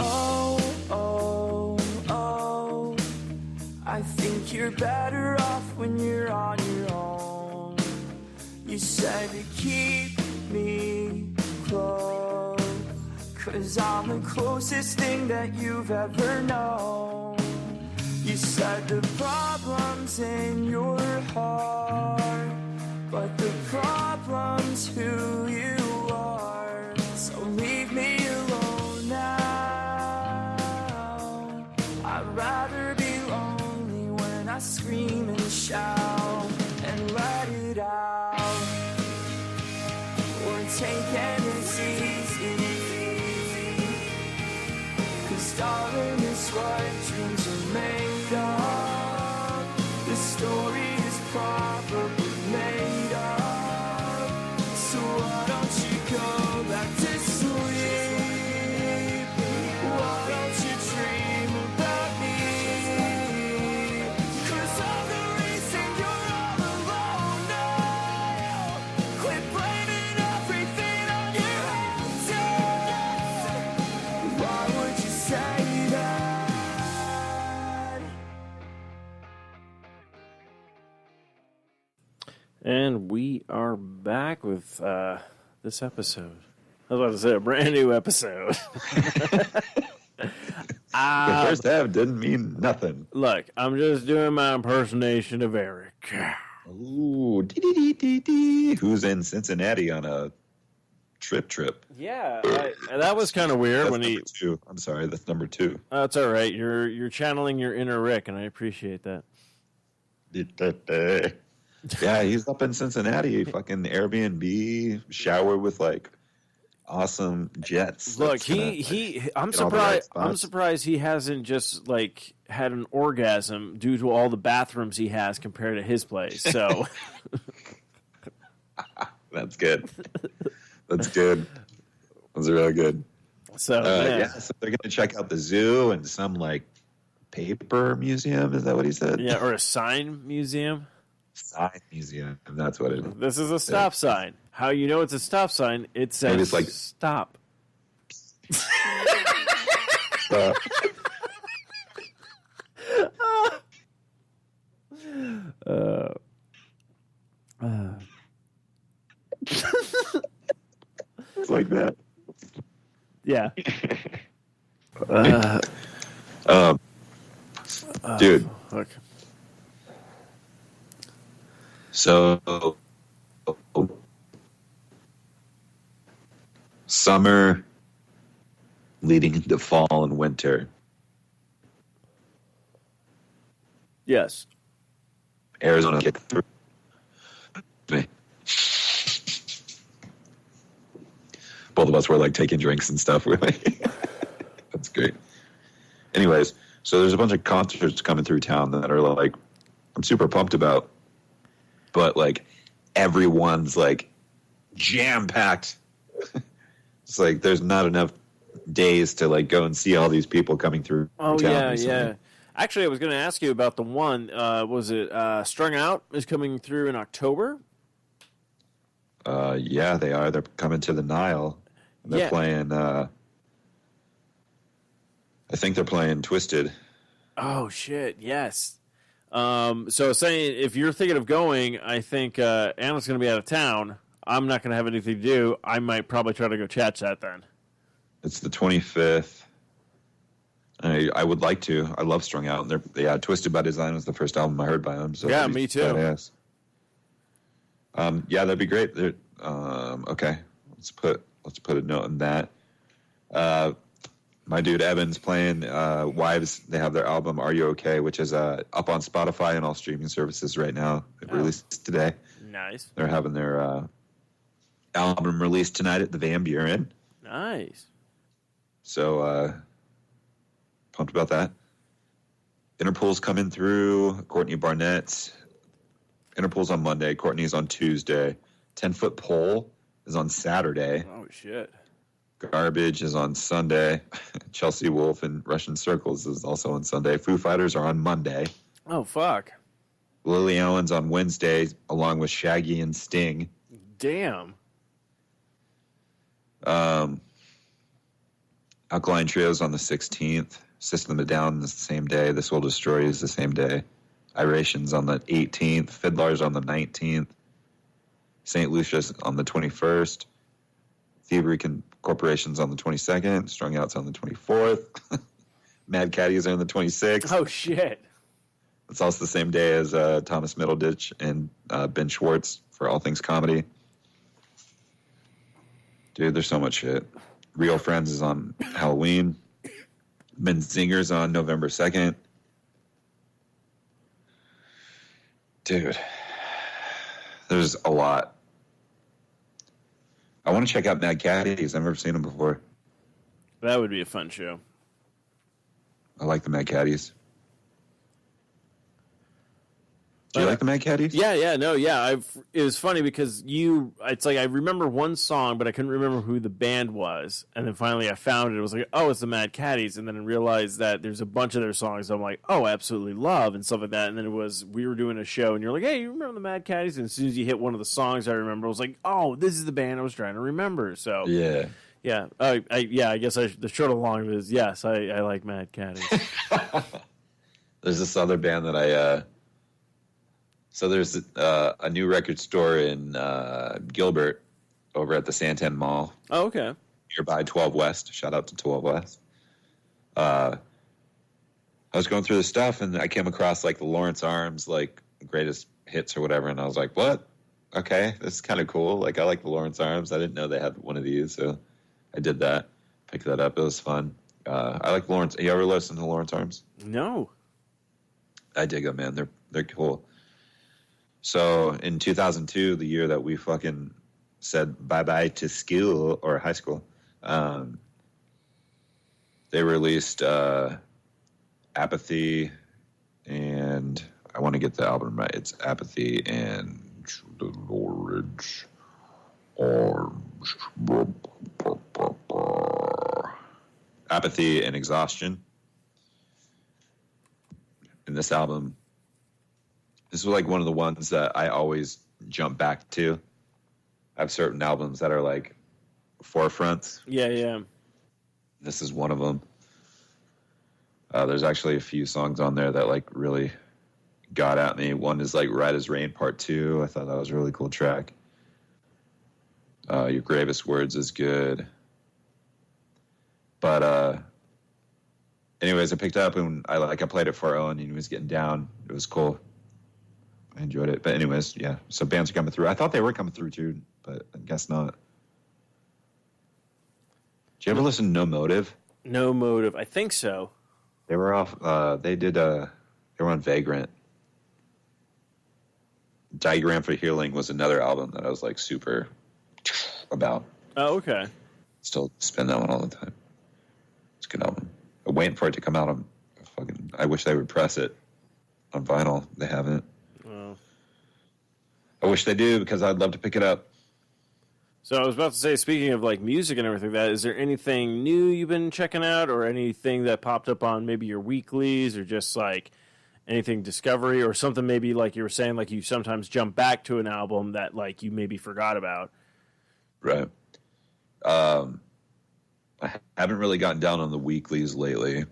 Oh, oh, oh, I think you're better off when you're on your own. You said to keep me close, 'cause I'm the closest thing that you've ever known. You said the problem's in your heart, but the problem's who you are. So leave me alone now. I'd rather be lonely when I scream and shout and let it out, or take it easy. 'Cause darling, it's what dreams are made of. The story is probably made up. So why don't you go back to sleep? Why don't you dream about me? 'Cause I'm the reason you're all alone now. Quit blaming everything on your hometown. Why would you say that? And we are back with this episode. I was about to say a brand new episode. The first half didn't mean nothing. Look, I'm just doing my impersonation of Eric. Ooh, dee-dee-dee-dee-dee. Who's in Cincinnati on a trip? Yeah, that was kind of weird That's when he. number 2. I'm sorry, that's number 2. Oh, it's all right. You're channeling your inner Rick, and I appreciate that. Yeah, he's up in Cincinnati, fucking Airbnb, shower with like awesome jets. Look, That's gonna, I'm get all the right surprised. I'm spots. surprised he hasn't just like had an orgasm due to all the bathrooms he has compared to his place. So That's good. That's good. Those are really good. So So they're gonna check out the zoo and some like paper museum. Is that what he said? yeah, or a sign museum. Sign museum. That's what it is. This is a stop sign. How you know it's a stop sign? It says Maybe it's like- stop. Uh, it's like that. Yeah. Dude. Look. So summer leading into fall and winter. Yes. Arizona get through me. Both of us were like taking drinks and stuff. We're like, that's great. Anyways, so there's a bunch of concerts coming through town that are like, I'm super pumped about, but like everyone's like jam packed. It's like there's not enough days to like go and see all these people coming through Oh town. yeah, recently. yeah. Actually, I was going to ask you about the one. Was it Strung Out is coming through in October? Yeah, they are. They're coming to the Nile. And they're Yeah. playing. I think they're playing Twisted. Oh shit! Yes. So saying if you're thinking of going, I think Anna's going to be out of town. I'm not going to have anything to do. I might probably try to go catch that then. It's the 25th. I would like to. I love Strung Out. And Twisted by Design was the first album I heard by them. So Yeah, that'd be me too. badass. Yeah, that'd be great. Okay, let's put a note on that. My dude Evan's playing Wives. They have their album "Are You Okay," which is up on Spotify and all streaming services right now. It released today. Nice. They're having their album released tonight at the Van Buren. Nice. So pumped about that. Interpol's coming through. Courtney Barnett. Interpol's on Monday. Courtney's on Tuesday. 10-Foot Pole is on Saturday. Oh shit. Garbage is on Sunday. Chelsea Wolfe and Russian Circles is also on Sunday. Foo Fighters are on Monday. Oh fuck. Lily Allen's on Wednesday, along with Shaggy and Sting. Damn. Alkaline Trio's on the 16th. System of a Down is the same day. This Will Destroy is the same day. Iration's on the 18th. Fiddler's on the 19th. St. Lucia's on the 21st. Thievery Corporation's on the 22nd. Strung Out's on the 24th. Mad Caddies are on the 26th. Oh shit. It's also the same day as Thomas Middleditch and Ben Schwartz for All Things Comedy. Dude, there's so much shit. Real Friends is on Halloween. Ben Zinger's on November 2nd. Dude, there's a lot. I want to check out Mad Caddies. I've never seen them before. That would be a fun show. I like the Mad Caddies. Do you like the Mad Caddies? Yeah, no, yeah. It was funny because it's like I remember one song, but I couldn't remember who the band was. And then finally I found it. It was like, oh, it's the Mad Caddies. And then I realized that there's a bunch of their songs I'm like, oh, I absolutely love and stuff like that. And then we were doing a show and you're like, hey, you remember the Mad Caddies? And as soon as you hit one of the songs I remember, I was like, oh, this is the band I was trying to remember. So Yeah. I guess the short and long of it is yes, I like Mad Caddies. There's this other band that so there's a new record store in Gilbert over at the Santan Mall, Oh, okay. nearby 12 West. Shout out to 12 West. I was going through the stuff and I came across like the Lawrence Arms, like greatest hits or whatever. And I was like, what? Okay, this is kind of cool. Like I like the Lawrence Arms. I didn't know they had one of these. So I did that, picked that up. It was fun. I like Lawrence. You ever listen to Lawrence Arms? No. I dig them, man. They're cool. So in 2002, the year that we fucking said bye-bye to school or high school, they released Apathy, and I want to get the album right. It's Apathy and the Norwich. Apathy and Exhaustion. And this album, this was like one of the ones that I always jump back to. I have certain albums that are like forefronts. Yeah. This is one of them. There's actually a few songs on there that like really got at me. One is like Right as Rain Part 2. I thought that was a really cool track. Your Gravest Words is good. But anyways, I picked up and I played it for Owen and he was getting down. It was cool. I enjoyed it. But anyways, yeah. So bands are coming through. I thought they were coming through too, but I guess not. Did you ever listen to No Motive? No Motive. I think so. They were off. They were on Vagrant. Diagram for Healing was another album that I was like super about. Oh, okay. Still spin that one all the time. It's a good album. I'm waiting for it to come out. I wish they would press it on vinyl. They haven't. Oh. I wish they do because I'd love to pick it up. So I was about to say, speaking of like music and everything, is there anything new you've been checking out, or anything that popped up on maybe your weeklies, or just like anything discovery, or something maybe like you were saying, like you sometimes jump back to an album that like you maybe forgot about? Right. I haven't really gotten down on the weeklies lately.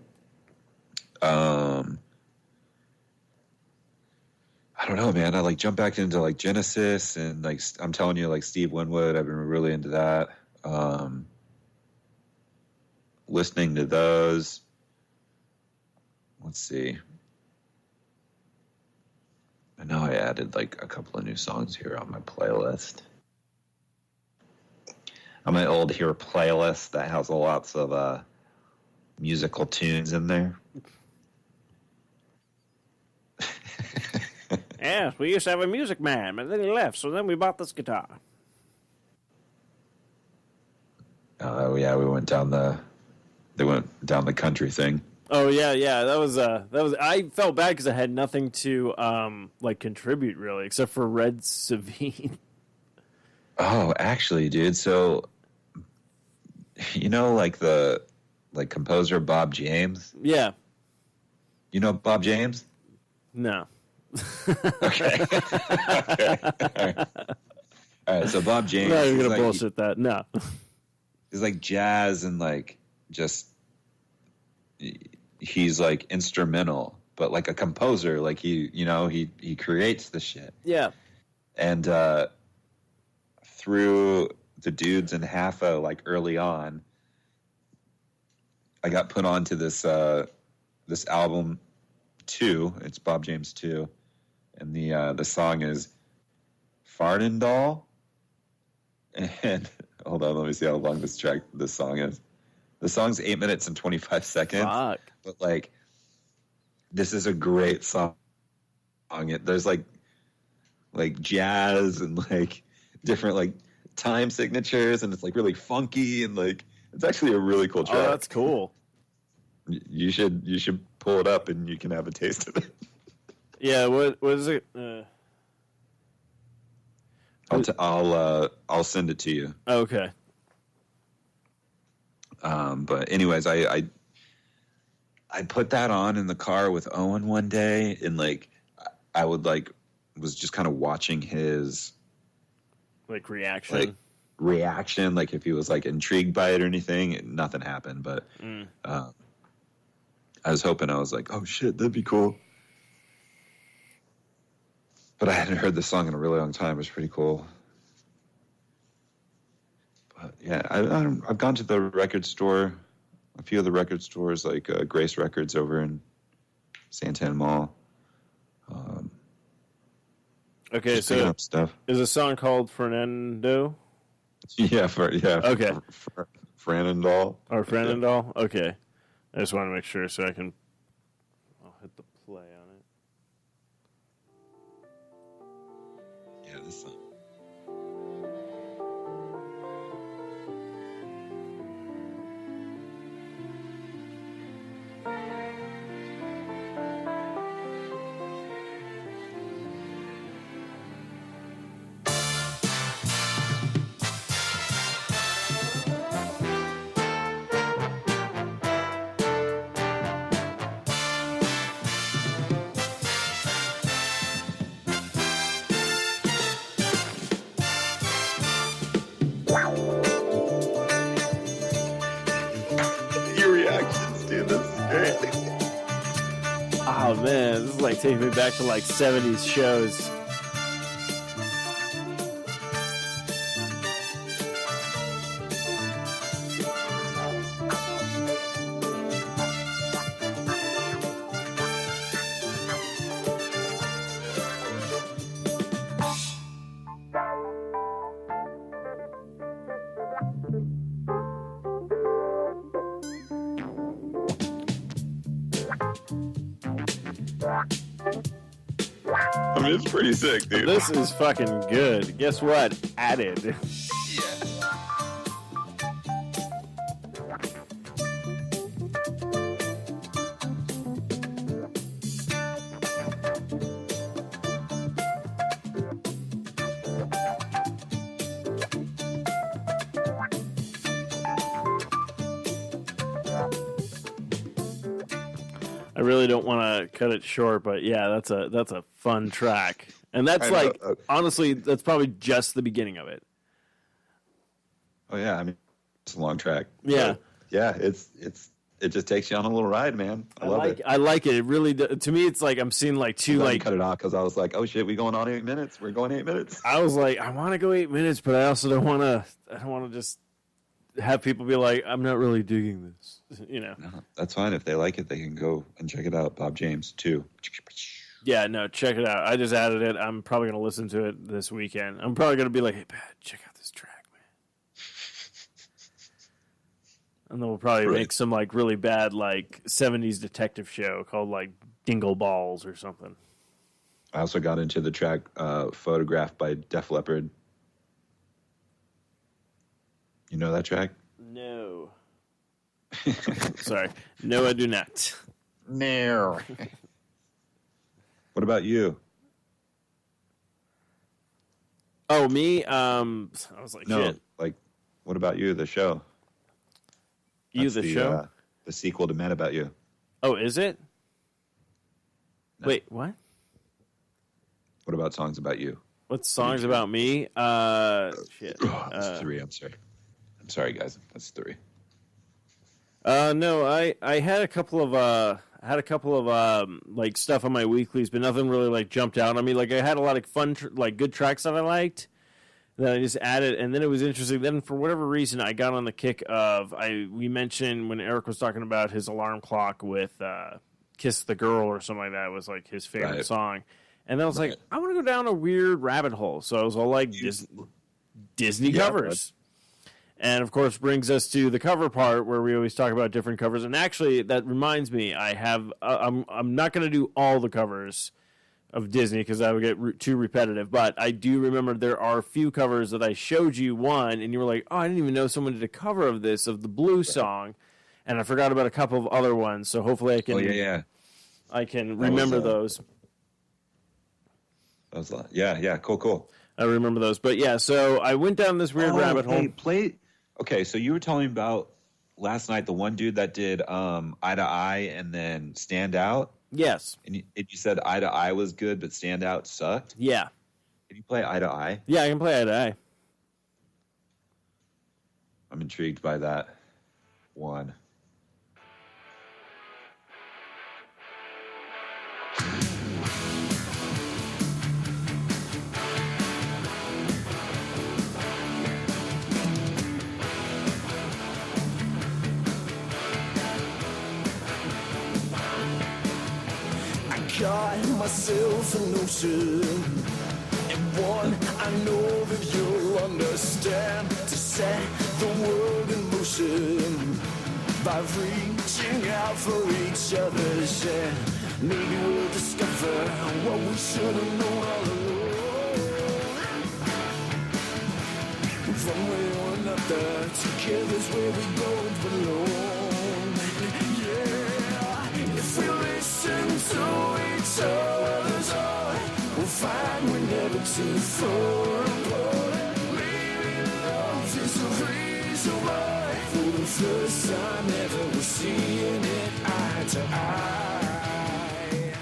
I don't know, man. I like jump back into like Genesis and like I'm telling you, like Steve Winwood. I've been really into that. Listening to those. Let's see. I know I added like a couple of new songs here on my playlist. On my old here playlist that has lots of musical tunes in there. Yes, we used to have a music man, but then he left, so then we bought this guitar. Oh yeah, they went down the country thing. Oh yeah. That was. I felt bad because I had nothing to like contribute really, except for Red Savine. Oh, actually, dude. So, you know, like the composer Bob James. Yeah. You know Bob James? No. Okay. All right. So Bob James. I'm not even is gonna like, bullshit that. No. He's like jazz and like just he's like instrumental, but like a composer. Like he creates the shit. Yeah. And through the dudes in Haffa, like early on, I got put onto this album 2. It's Bob James 2, and the song is Farnendal. And hold on, let me see how long this song is. The song's 8 minutes and 25 seconds. Fuck. But like, this is a great song. There's like jazz and like different like time signatures, and it's like really funky and like it's actually a really cool track. Oh, that's cool. You should pull it up and you can have a taste of it. Yeah. What is it? I'll send it to you. Okay. But anyways, I put that on in the car with Owen one day, and like I was just kind of watching his Like reaction. like if he was like intrigued by it or anything. Nothing happened, but I was hoping. I was like, oh shit, that'd be cool. But I hadn't heard this song in a really long time. It was pretty cool. But yeah, I've gone to the record store, a few of the record stores like Grace Records over in Santan Mall. Okay, Just picking so up stuff. is a song called Fernando Okay. Franendal. or Fernandal? Okay, I just want to make sure so I can. I'll hit the play on it. Yeah, this song. man, this is like taking me back to like 70s shows. I mean, it's pretty sick, dude. This is fucking good. Guess what? Added. I really don't want to cut it short, but yeah, that's a fun track, and that's I know. like honestly, that's probably just the beginning of it. Oh yeah, I mean, it's a long track. Yeah. But, yeah, it just takes you on a little ride, man. I love it. I like it. It really to me, it's like I'm seeing like two I like. cut it off because I was like, oh shit, we going on 8 minutes? We're going 8 minutes. I was like, I want to go 8 minutes, but I also don't want to. I don't want to just have people be like, I'm not really digging this. You know. No, that's fine. If they like it, they can go and check it out. Bob James 2. Yeah, no, check it out. I just added it. I'm probably gonna listen to it this weekend. I'm probably gonna be like, hey, Pat, check out this track, man. And then we'll probably make some like really bad like 70s detective show called like Dingle Balls or something. I also got into the track Photograph by Def Leppard. You know that track? No. Sorry. No, I do not. No. What about you? Oh, me? I was like, No, shit. like, what about you, the show? You, That's the show? The sequel to Men About You. Oh, is it? No. Wait, what? What about Songs About You? What songs about me? Shit. That's 3, I'm sorry. I'm sorry, guys. That's 3. No, I had a couple of like stuff on my weeklies, but nothing really like jumped out on me. Like I had a lot of fun, like good tracks that I liked that I just added, and then it was interesting. Then for whatever reason, I got on the kick of we mentioned when Eric was talking about his alarm clock with "Kiss the Girl" or something like that was like his favorite Right. song, and then I was like, I want to go down a weird rabbit hole. So I was all like Disney Yeah, covers. And of course, brings us to the cover part where we always talk about different covers. And actually, that reminds me, I have I'm not going to do all the covers of Disney because that would get too repetitive. But I do remember there are a few covers that I showed you one, and you were like, "Oh, I didn't even know someone did a cover of this of the Blue song," and I forgot about a couple of other ones. So hopefully, I can I can remember those. That was yeah, cool. I remember those, but yeah. So I went down this weird rabbit hole. Okay, so you were telling me about last night the one dude that did Eye to Eye and then Stand Out, Yes. and you said Eye to Eye was good, but Stand Out sucked. Yeah. Can you play Eye to Eye? Yeah, I can play Eye to Eye. I'm intrigued by that one. Got myself a notion, and one I know that you'll understand. To set the world in motion by reaching out for each other's hand. Maybe we'll discover what we should have known all along. One way or another, together's where we both belong. Yeah, if we listen to each other's heart, we'll find we're never too far apart. Maybe love is the reason why, for the first time ever, we're seeing it eye to eye.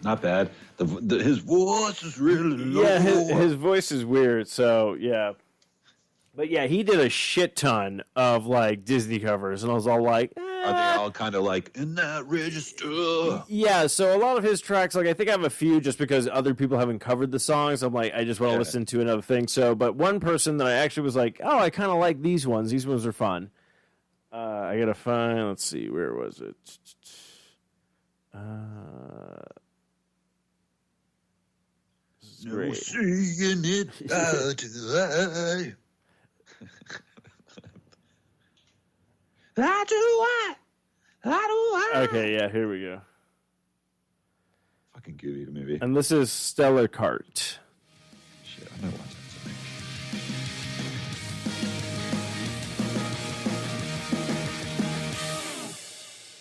Not bad. His voice is really low. Yeah, his voice is weird, so yeah. But yeah, he did a shit ton of like Disney covers, and I was all like, Are they all kind of like in that register? Yeah, so a lot of his tracks, like I think I have a few just because other people haven't covered the songs. I'm like, I just want to listen to another thing. So, but one person that I actually was like, oh, I kind of like these ones. These ones are fun. I gotta find. Let's see, where was it? This is great. Seeing it eye to eye. Okay, yeah, here we go. Fucking goofy movie. And this is Stellar Cart. Shit, I might watch that tonight.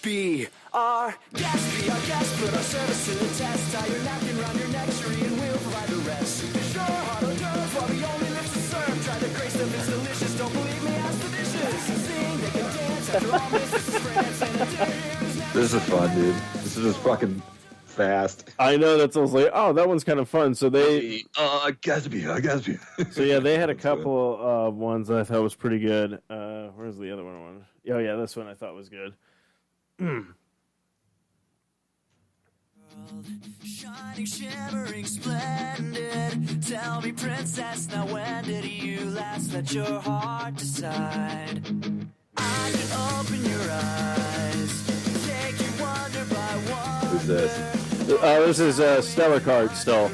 Be our guest, put our service to the test. Tie your napkin around your neck, tree, and we'll provide the rest. Sure, hard on girls while we only live to serve. Try the great stuff, it's delicious. Don't believe me, ask the dishes. They can sing, they can dance. After all this is France, and a dinner is never This is fun, dude. This is just fucking fast. I know, that's I was like, oh, that one's kind of fun. So they, Gatsby. so yeah, they had a couple of ones that I thought was pretty good. Where's the other one? Oh yeah, this one I thought was good. shining, shimmering, splendid. Tell me, princess, now when did you last let your heart decide? I can open your eyes, take you wonder by wonder. Who's this? This is Stellar Cart still.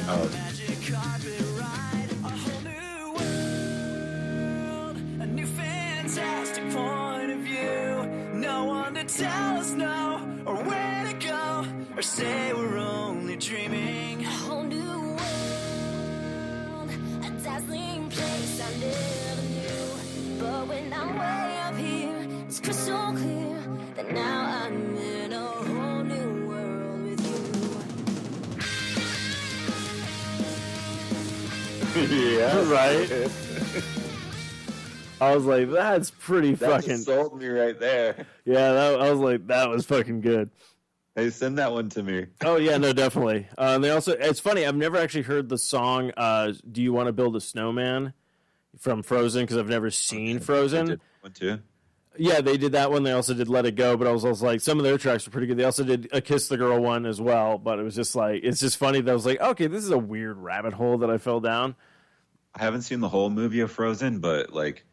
Oh, Magic carpet ride, a whole new world, a new fantastic point of view. No one to tell us no, or where to go, or say we're only dreaming. A whole new world, a dazzling place I never knew. But when I'm way up here, it's crystal clear that now I'm in a whole new world with you. Yeah, right. I was like, that's pretty that fucking. just sold me right there. Yeah, I was like, that was fucking good. Hey, send that one to me. Oh yeah, no, definitely. They also, it's funny. I've never actually heard the song "Do You Want to Build a Snowman" from Frozen because I've never seen Frozen. Did one too. Yeah, they did that one. They also did "Let It Go," but I was also like, some of their tracks were pretty good. They also did a "Kiss the Girl" one as well, but it was just like, it's just funny that I was like, okay, this is a weird rabbit hole that I fell down. I haven't seen the whole movie of Frozen, but like,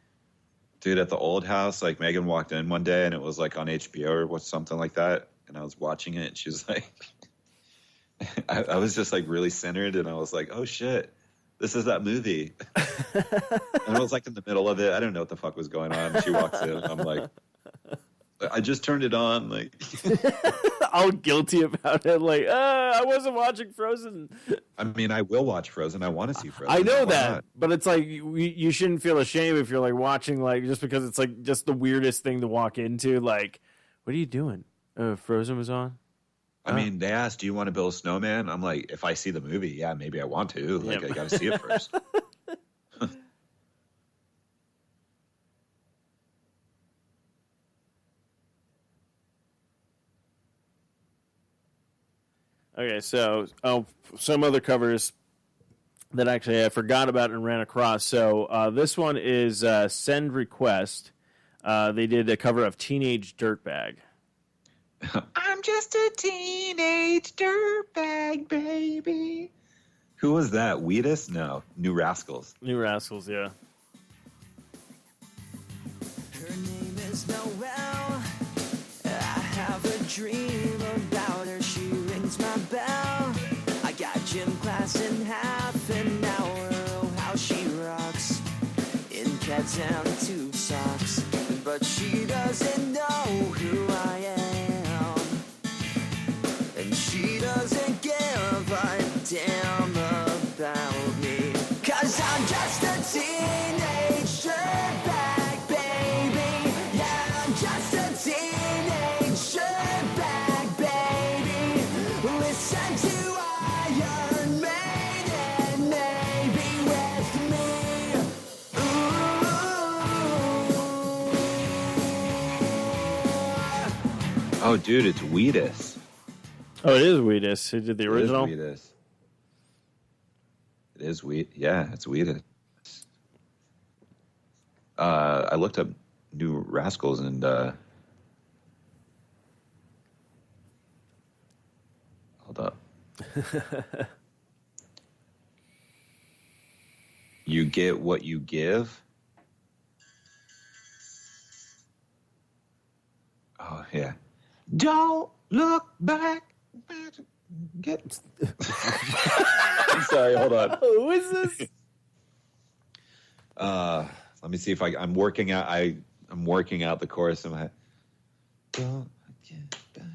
dude, at the old house, like Megan walked in one day and it was like on HBO or something like that, and I was watching it, and she was like, I was just like really centered, and I was like, oh shit, this is that movie. And I was like in the middle of it. I didn't know what the fuck was going on. She walks in, and I'm like, I just turned it on, like. All guilty about it, like, I wasn't watching Frozen. I mean, I will watch Frozen. I want to see Frozen. I know Why that, not? but it's like you shouldn't feel ashamed if you're like watching, like, just because it's like just the weirdest thing to walk into. Like, what are you doing? Frozen was on. I mean, they asked, "Do you want to build a snowman?" I'm like, if I see the movie, yeah, maybe I want to. Like, Yeah. I got to see it first. Okay, so some other covers that actually I forgot about and ran across. So this one is Send Request. They did a cover of Teenage Dirtbag. I'm just a teenage dirtbag, baby. Who was that? Wheatus? No, New Rascals. New Rascals, yeah. Her name is Noelle. I have a dream about her. She rings my bell. I got gym class in half an hour. Oh, how she rocks in cat down tube socks. But she doesn't know who I am, and she doesn't give a damn about me. 'Cause I'm just a teenage dirtbag, baby. Yeah, I'm just a teenage dirtbag, baby. Listen to Iron Maiden, maybe with me. Oh, dude, it's Wheatus. Oh, it is Wheatus. Who did the original? It is Wheatus. It is Wheat. Yeah, it's Wheatus. I looked up New Rascals, and You get what you give. Oh yeah. Don't look back. Get. I'm sorry. Hold on. Who is this? Let me see if I'm working out. I'm working out the chorus in my head. Don't get back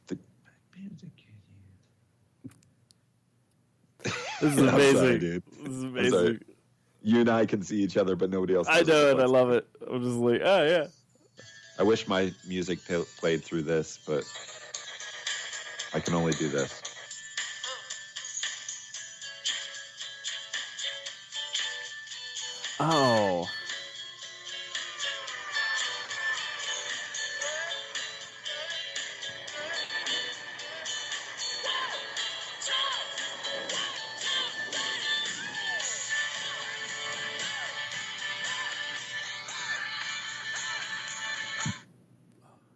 the music This is I'm amazing. sorry, dude. This is I'm amazing. sorry. You and I can see each other, but nobody else. I does know it. I what's- love it. I'm just like, oh yeah. I wish my music played through this, but I can only do this. Oh.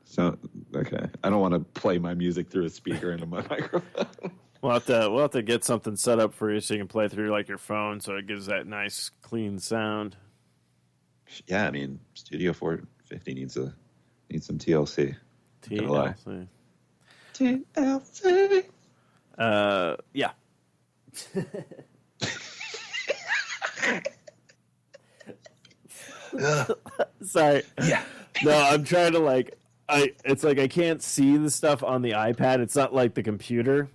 So okay, I don't want to play my music through a speaker into my microphone. We'll have to get something set up for you so you can play through like your phone, so it gives that nice clean sound. Yeah, I mean, Studio 450 needs some TLC. Gonna lie. TLC. TLC. Yeah. Sorry. Yeah. No, I'm trying to it's like I can't see the stuff on the iPad. It's not like the computer,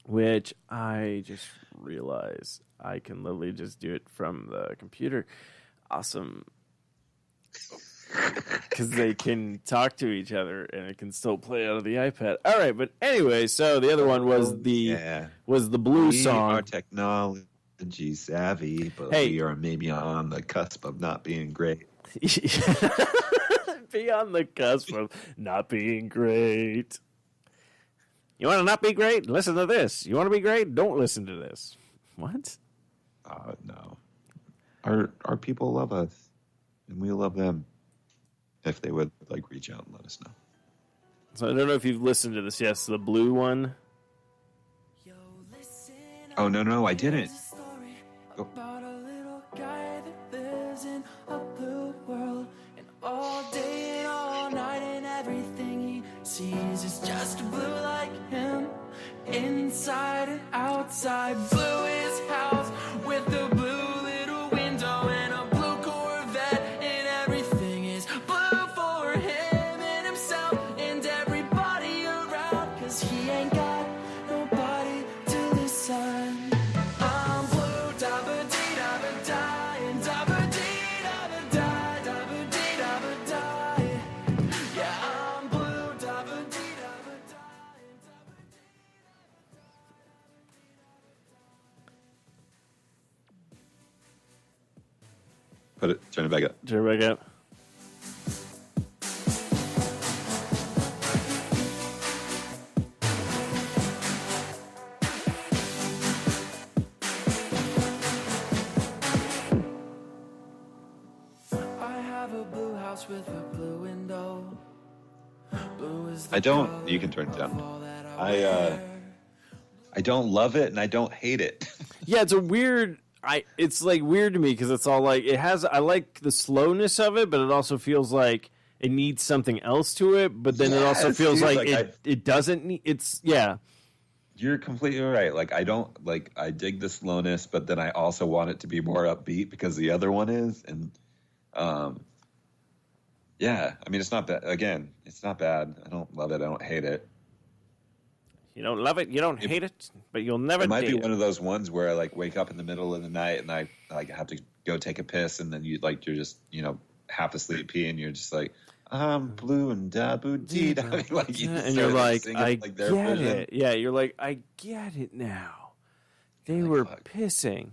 which I just realized I can literally just do it from the computer. Awesome. Because they can talk to each other and it can still play out of the iPad. All right, but anyway, so the other one was the blue We song. are technology savvy, but Hey. we are maybe on the cusp of not being great. Be on the cusp of not being great. You want to not be great? Listen to this. You want to be great? Don't listen to this. What? No. Our people love us, and we love them. If they would reach out and let us know. So I don't know if you've listened to this. Yes, the blue one. Oh no, I didn't. Go. About a little guy that lives in a blue world, and all day and all night, and everything he sees is just blue like him. Inside and outside, blue is house with a blue little window and a blue Corvette, and everything is blue for him and himself and everybody around, 'cause he ain't got nobody to listen. I'm blue, da-ba-dee-da-ba-die, and da-ba-dee-da-ba-die, da-ba-dee-da-ba-die. Yeah, I'm blue, da-ba-dee-da-ba-die, and Turn it back up. Turn it back up. I have a blue house with a blue window. Blue is the I don't. color You can turn it of down. all that I I wear. I don't love it, and I don't hate it. Yeah, it's a weird. It's like weird to me because it's all like it has. I like the slowness of it, but it also feels like it needs something else to it. But then it also Yes, feels dude, like it doesn't need. It's yeah. You're completely right. I don't I dig the slowness, but then I also want it to be more upbeat because the other one is, and yeah. I mean, it's not bad. Again, it's not bad. I don't love it. I don't hate it. You don't love it, you don't hate it, but you'll never. It might be date one of those ones where I wake up in the middle of the night and I have to go take a piss, and then you're just half asleep pee, and you're just like, I'm blue and da boo dee da. and you're like, I get it. Yeah, you're like, I get it now. They were fuck. pissing.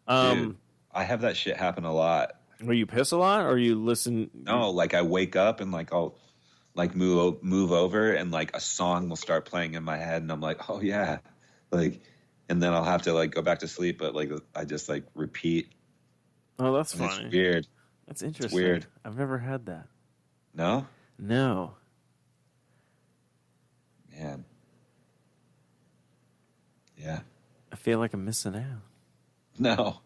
Dude, I have that shit happen a lot. Where you piss a lot, or you listen? No, I wake up and I'll move over and a song will start playing in my head, and I'm like, oh yeah, and then I'll have to go back to sleep, but I just repeat. Oh, that's And funny. it's weird. That's interesting. weird. I've never had that. No, No. man. Yeah. I feel like I'm missing out. No.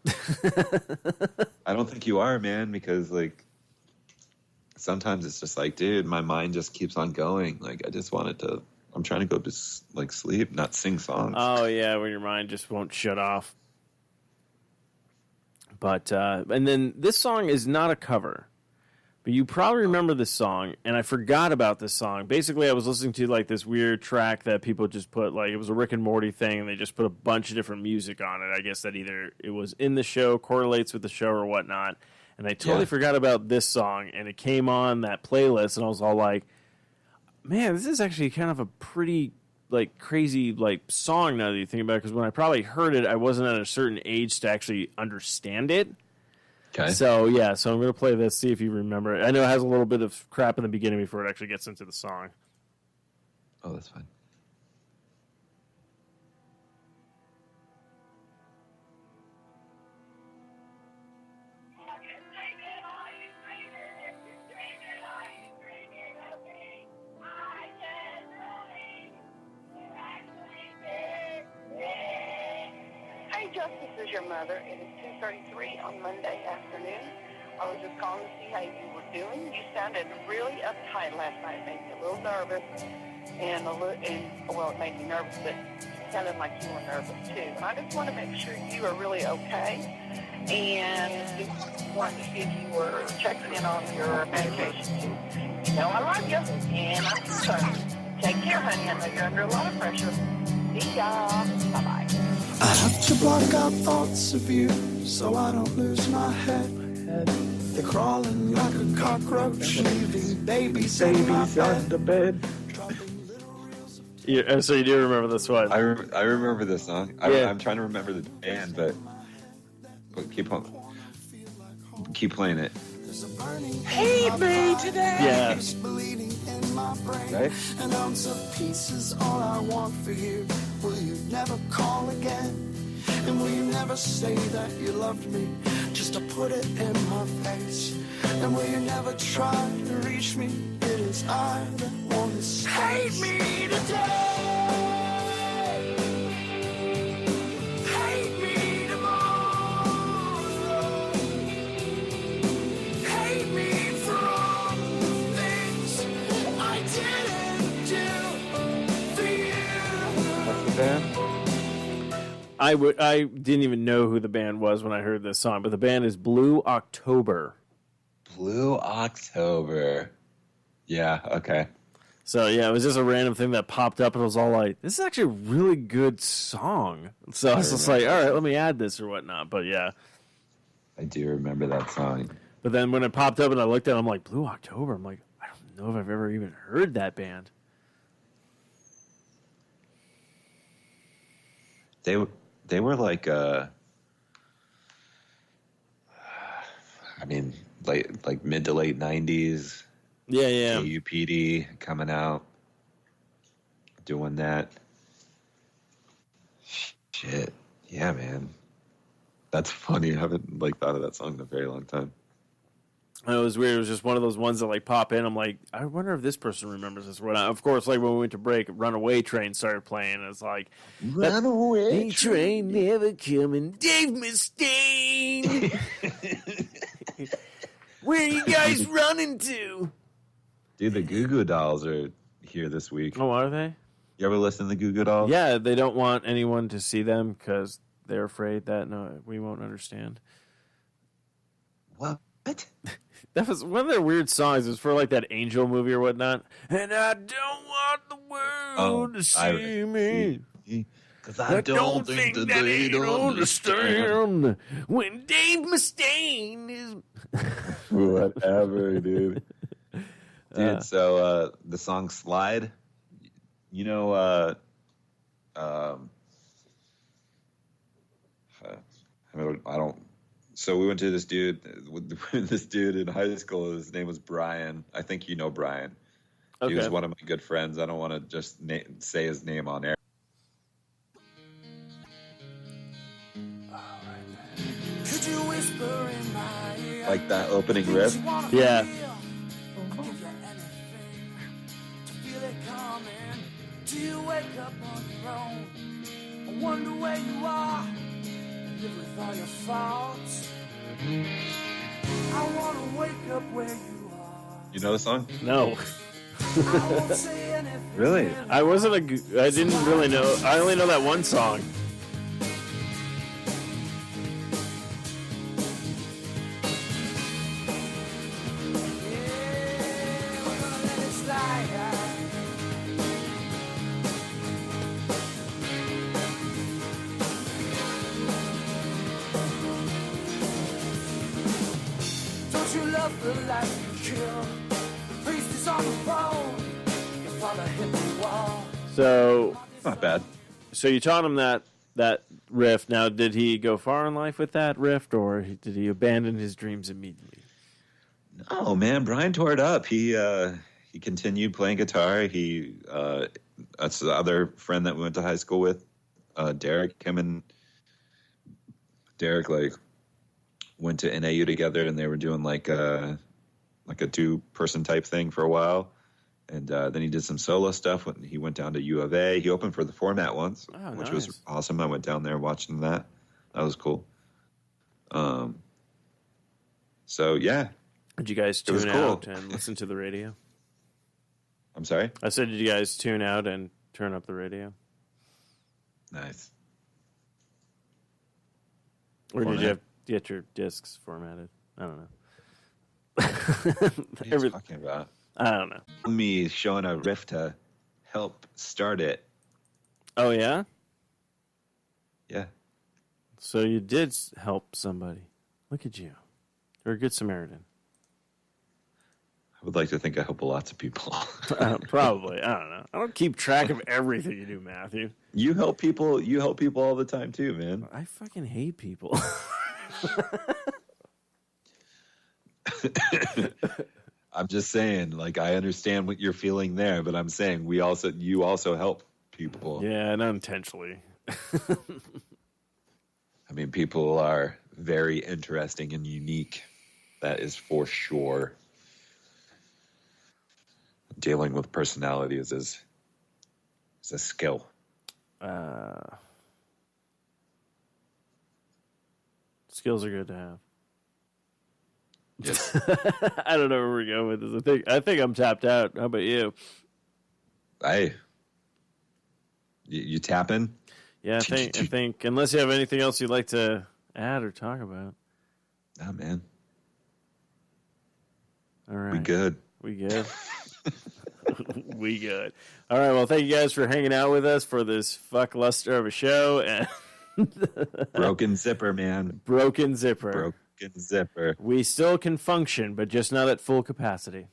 I don't think you are, man, because like sometimes it's just like, dude, my mind just keeps on going. Like I just wanted to I'm trying to go to like sleep, not sing songs. Oh yeah, when your mind just won't shut off. But and then this song is not a cover. But you probably remember this song, and I forgot about this song. Basically, I was listening to like this weird track that people just put, like it was a Rick and Morty thing, and they just put a bunch of different music on it. I guess that either it was in the show, correlates with the show, or whatnot. And I totally forgot about this song, and it came on that playlist, and I was all like, "Man, this is actually kind of a pretty like crazy like song now that you think about it." Because when I probably heard it, I wasn't at a certain age to actually understand it. Okay. So, yeah, so I'm going to play this, see if you remember it. I know it has a little bit of crap in the beginning before it actually gets into the song. Oh, that's fine. Hey, Justice is your mother. It is 2:33 on Monday afternoon. I was just calling to see how you were doing. You sounded really uptight last night. It made me a little nervous, well, it made me nervous, but it sounded like you were nervous too. And I just want to make sure you are really okay. And just wanted to see if you were checking in on your medication. You know I love you, and I'm concerned. Take care, honey. I know you're under a lot of pressure. See ya. Bye-bye. I have to block out thoughts of you so I don't lose my head. They're crawling like a cockroach, leaving babies on the bed. Yeah, so you do remember this one. I remember this song. Yeah. I'm trying to remember the band, but keep playing it. Hate me today. Yeah. Bleeding in my brain. Right? An ounce of peace is all I want for you. Will you never call again? And will you never say that you loved me just to put it in my face? And will you never try to reach me? It is I that want to stay. Hate me today. Hate me tomorrow. Hate me for all the things I didn't do for you. What's the band? I didn't even know who the band was when I heard this song, but the band is Blue October. Blue October. Yeah, okay. So, yeah, it was just a random thing that popped up, and I was all like, this is actually a really good song. So I was just like, all right, let me add this or whatnot. But, yeah. I do remember that song. But then when it popped up and I looked at it, I'm like, Blue October? I'm like, I don't know if I've ever even heard that band. They were like like mid to late 90s. Yeah, yeah. UPD coming out, doing that. Shit. Yeah, man. That's funny. I haven't thought of that song in a very long time. It was weird. It was just one of those ones that pop in. I'm like, I wonder if this person remembers this. Of course, when we went to break, Runaway Train started playing. And it's like, Runaway train never coming. Dave Mustaine. Where are you guys running to? Dude, the Goo Goo Dolls are here this week. Oh, are they? You ever listen to the Goo Goo Dolls? Yeah, they don't want anyone to see them because they're afraid that we won't understand. What? That was one of their weird songs. It was for that Angel movie or whatnot. And I don't want the world to see me. Because I don't think that they don't understand. When Dave Mustaine is... Whatever, dude. Dude, so the song Slide, you know, I don't. So we went to this dude in high school. His name was Brian. I think you know Brian. Okay. He was one of my good friends. I don't want to just say his name on air. Could you whisper in my ear? Like that opening riff. Yeah. Do you wake up on your own? wonder where you are, live with all your faults. I wanna wake up where you are. You know the song? No, I won't say anything. Really? I didn't really know. I only know that one song. Yeah, we're gonna let it slide. Don't you love the life you kill? The priest is on the phone. Your father hit the wall. So Not bad. you taught him that riff. Now, did he go far in life with that riff, or did he abandon his dreams immediately? Oh man, Brian tore it up. He continued playing guitar. He that's the other friend that we went to high school with, Derek. Him and Derek like went to NAU together, and they were doing like a 2-person type thing for a while. And then he did some solo stuff when he went down to U of A. He opened for the Format once, Oh, which nice. was awesome. I went down there watching that. That was cool. So yeah, Did you guys was tune cool. out and listen to the radio? I'm sorry. I said, did you guys tune out and turn up the radio? Nice. Or did you Format? have get your discs formatted? I don't know. What are you Every- talking about? I don't know. Me showing a riff to help start it. Oh, yeah? Yeah. So you did help somebody. Look at you. You're a good Samaritan. I would like to think I help lots of people. Probably. I don't know. I don't keep track of everything you do, Matthew. You help people all the time too, man. I fucking hate people. I'm just saying, like, I understand what you're feeling there, but I'm saying you also help people. Yeah, not intentionally. I mean, people are very interesting and unique. That is for sure. Dealing with personalities is a skill. Skills are good to have. Yes. I don't know where we're going with this. I think I'm tapped out. How about you? You tapping? Yeah, I think unless you have anything else you'd like to add or talk about. Nah, man. All right. We good. We good. We good. All right. Well, thank you guys for hanging out with us for this fuckluster of a show and Broken zipper, man. broken zipper. Broken zipper. We still can function, but just not at full capacity.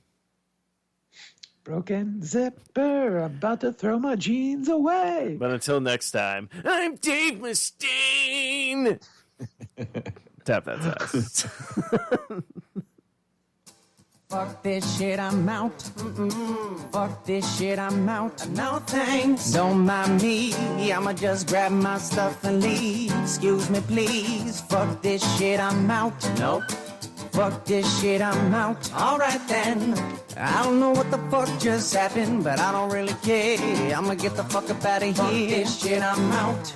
Broken zipper. I'm about to throw my jeans away. But until next time, I'm Dave Mustaine. Tap that ass. Fuck this shit, I'm out. Fuck this shit, I'm out. No thanks. Don't mind me. I'ma just grab my stuff and leave. Excuse me, please. Fuck this shit, I'm out. Nope. Fuck this shit, I'm out. Alright then. I don't know what the fuck just happened, but I don't really care. I'ma get the fuck up out of here. Fuck this shit, I'm out.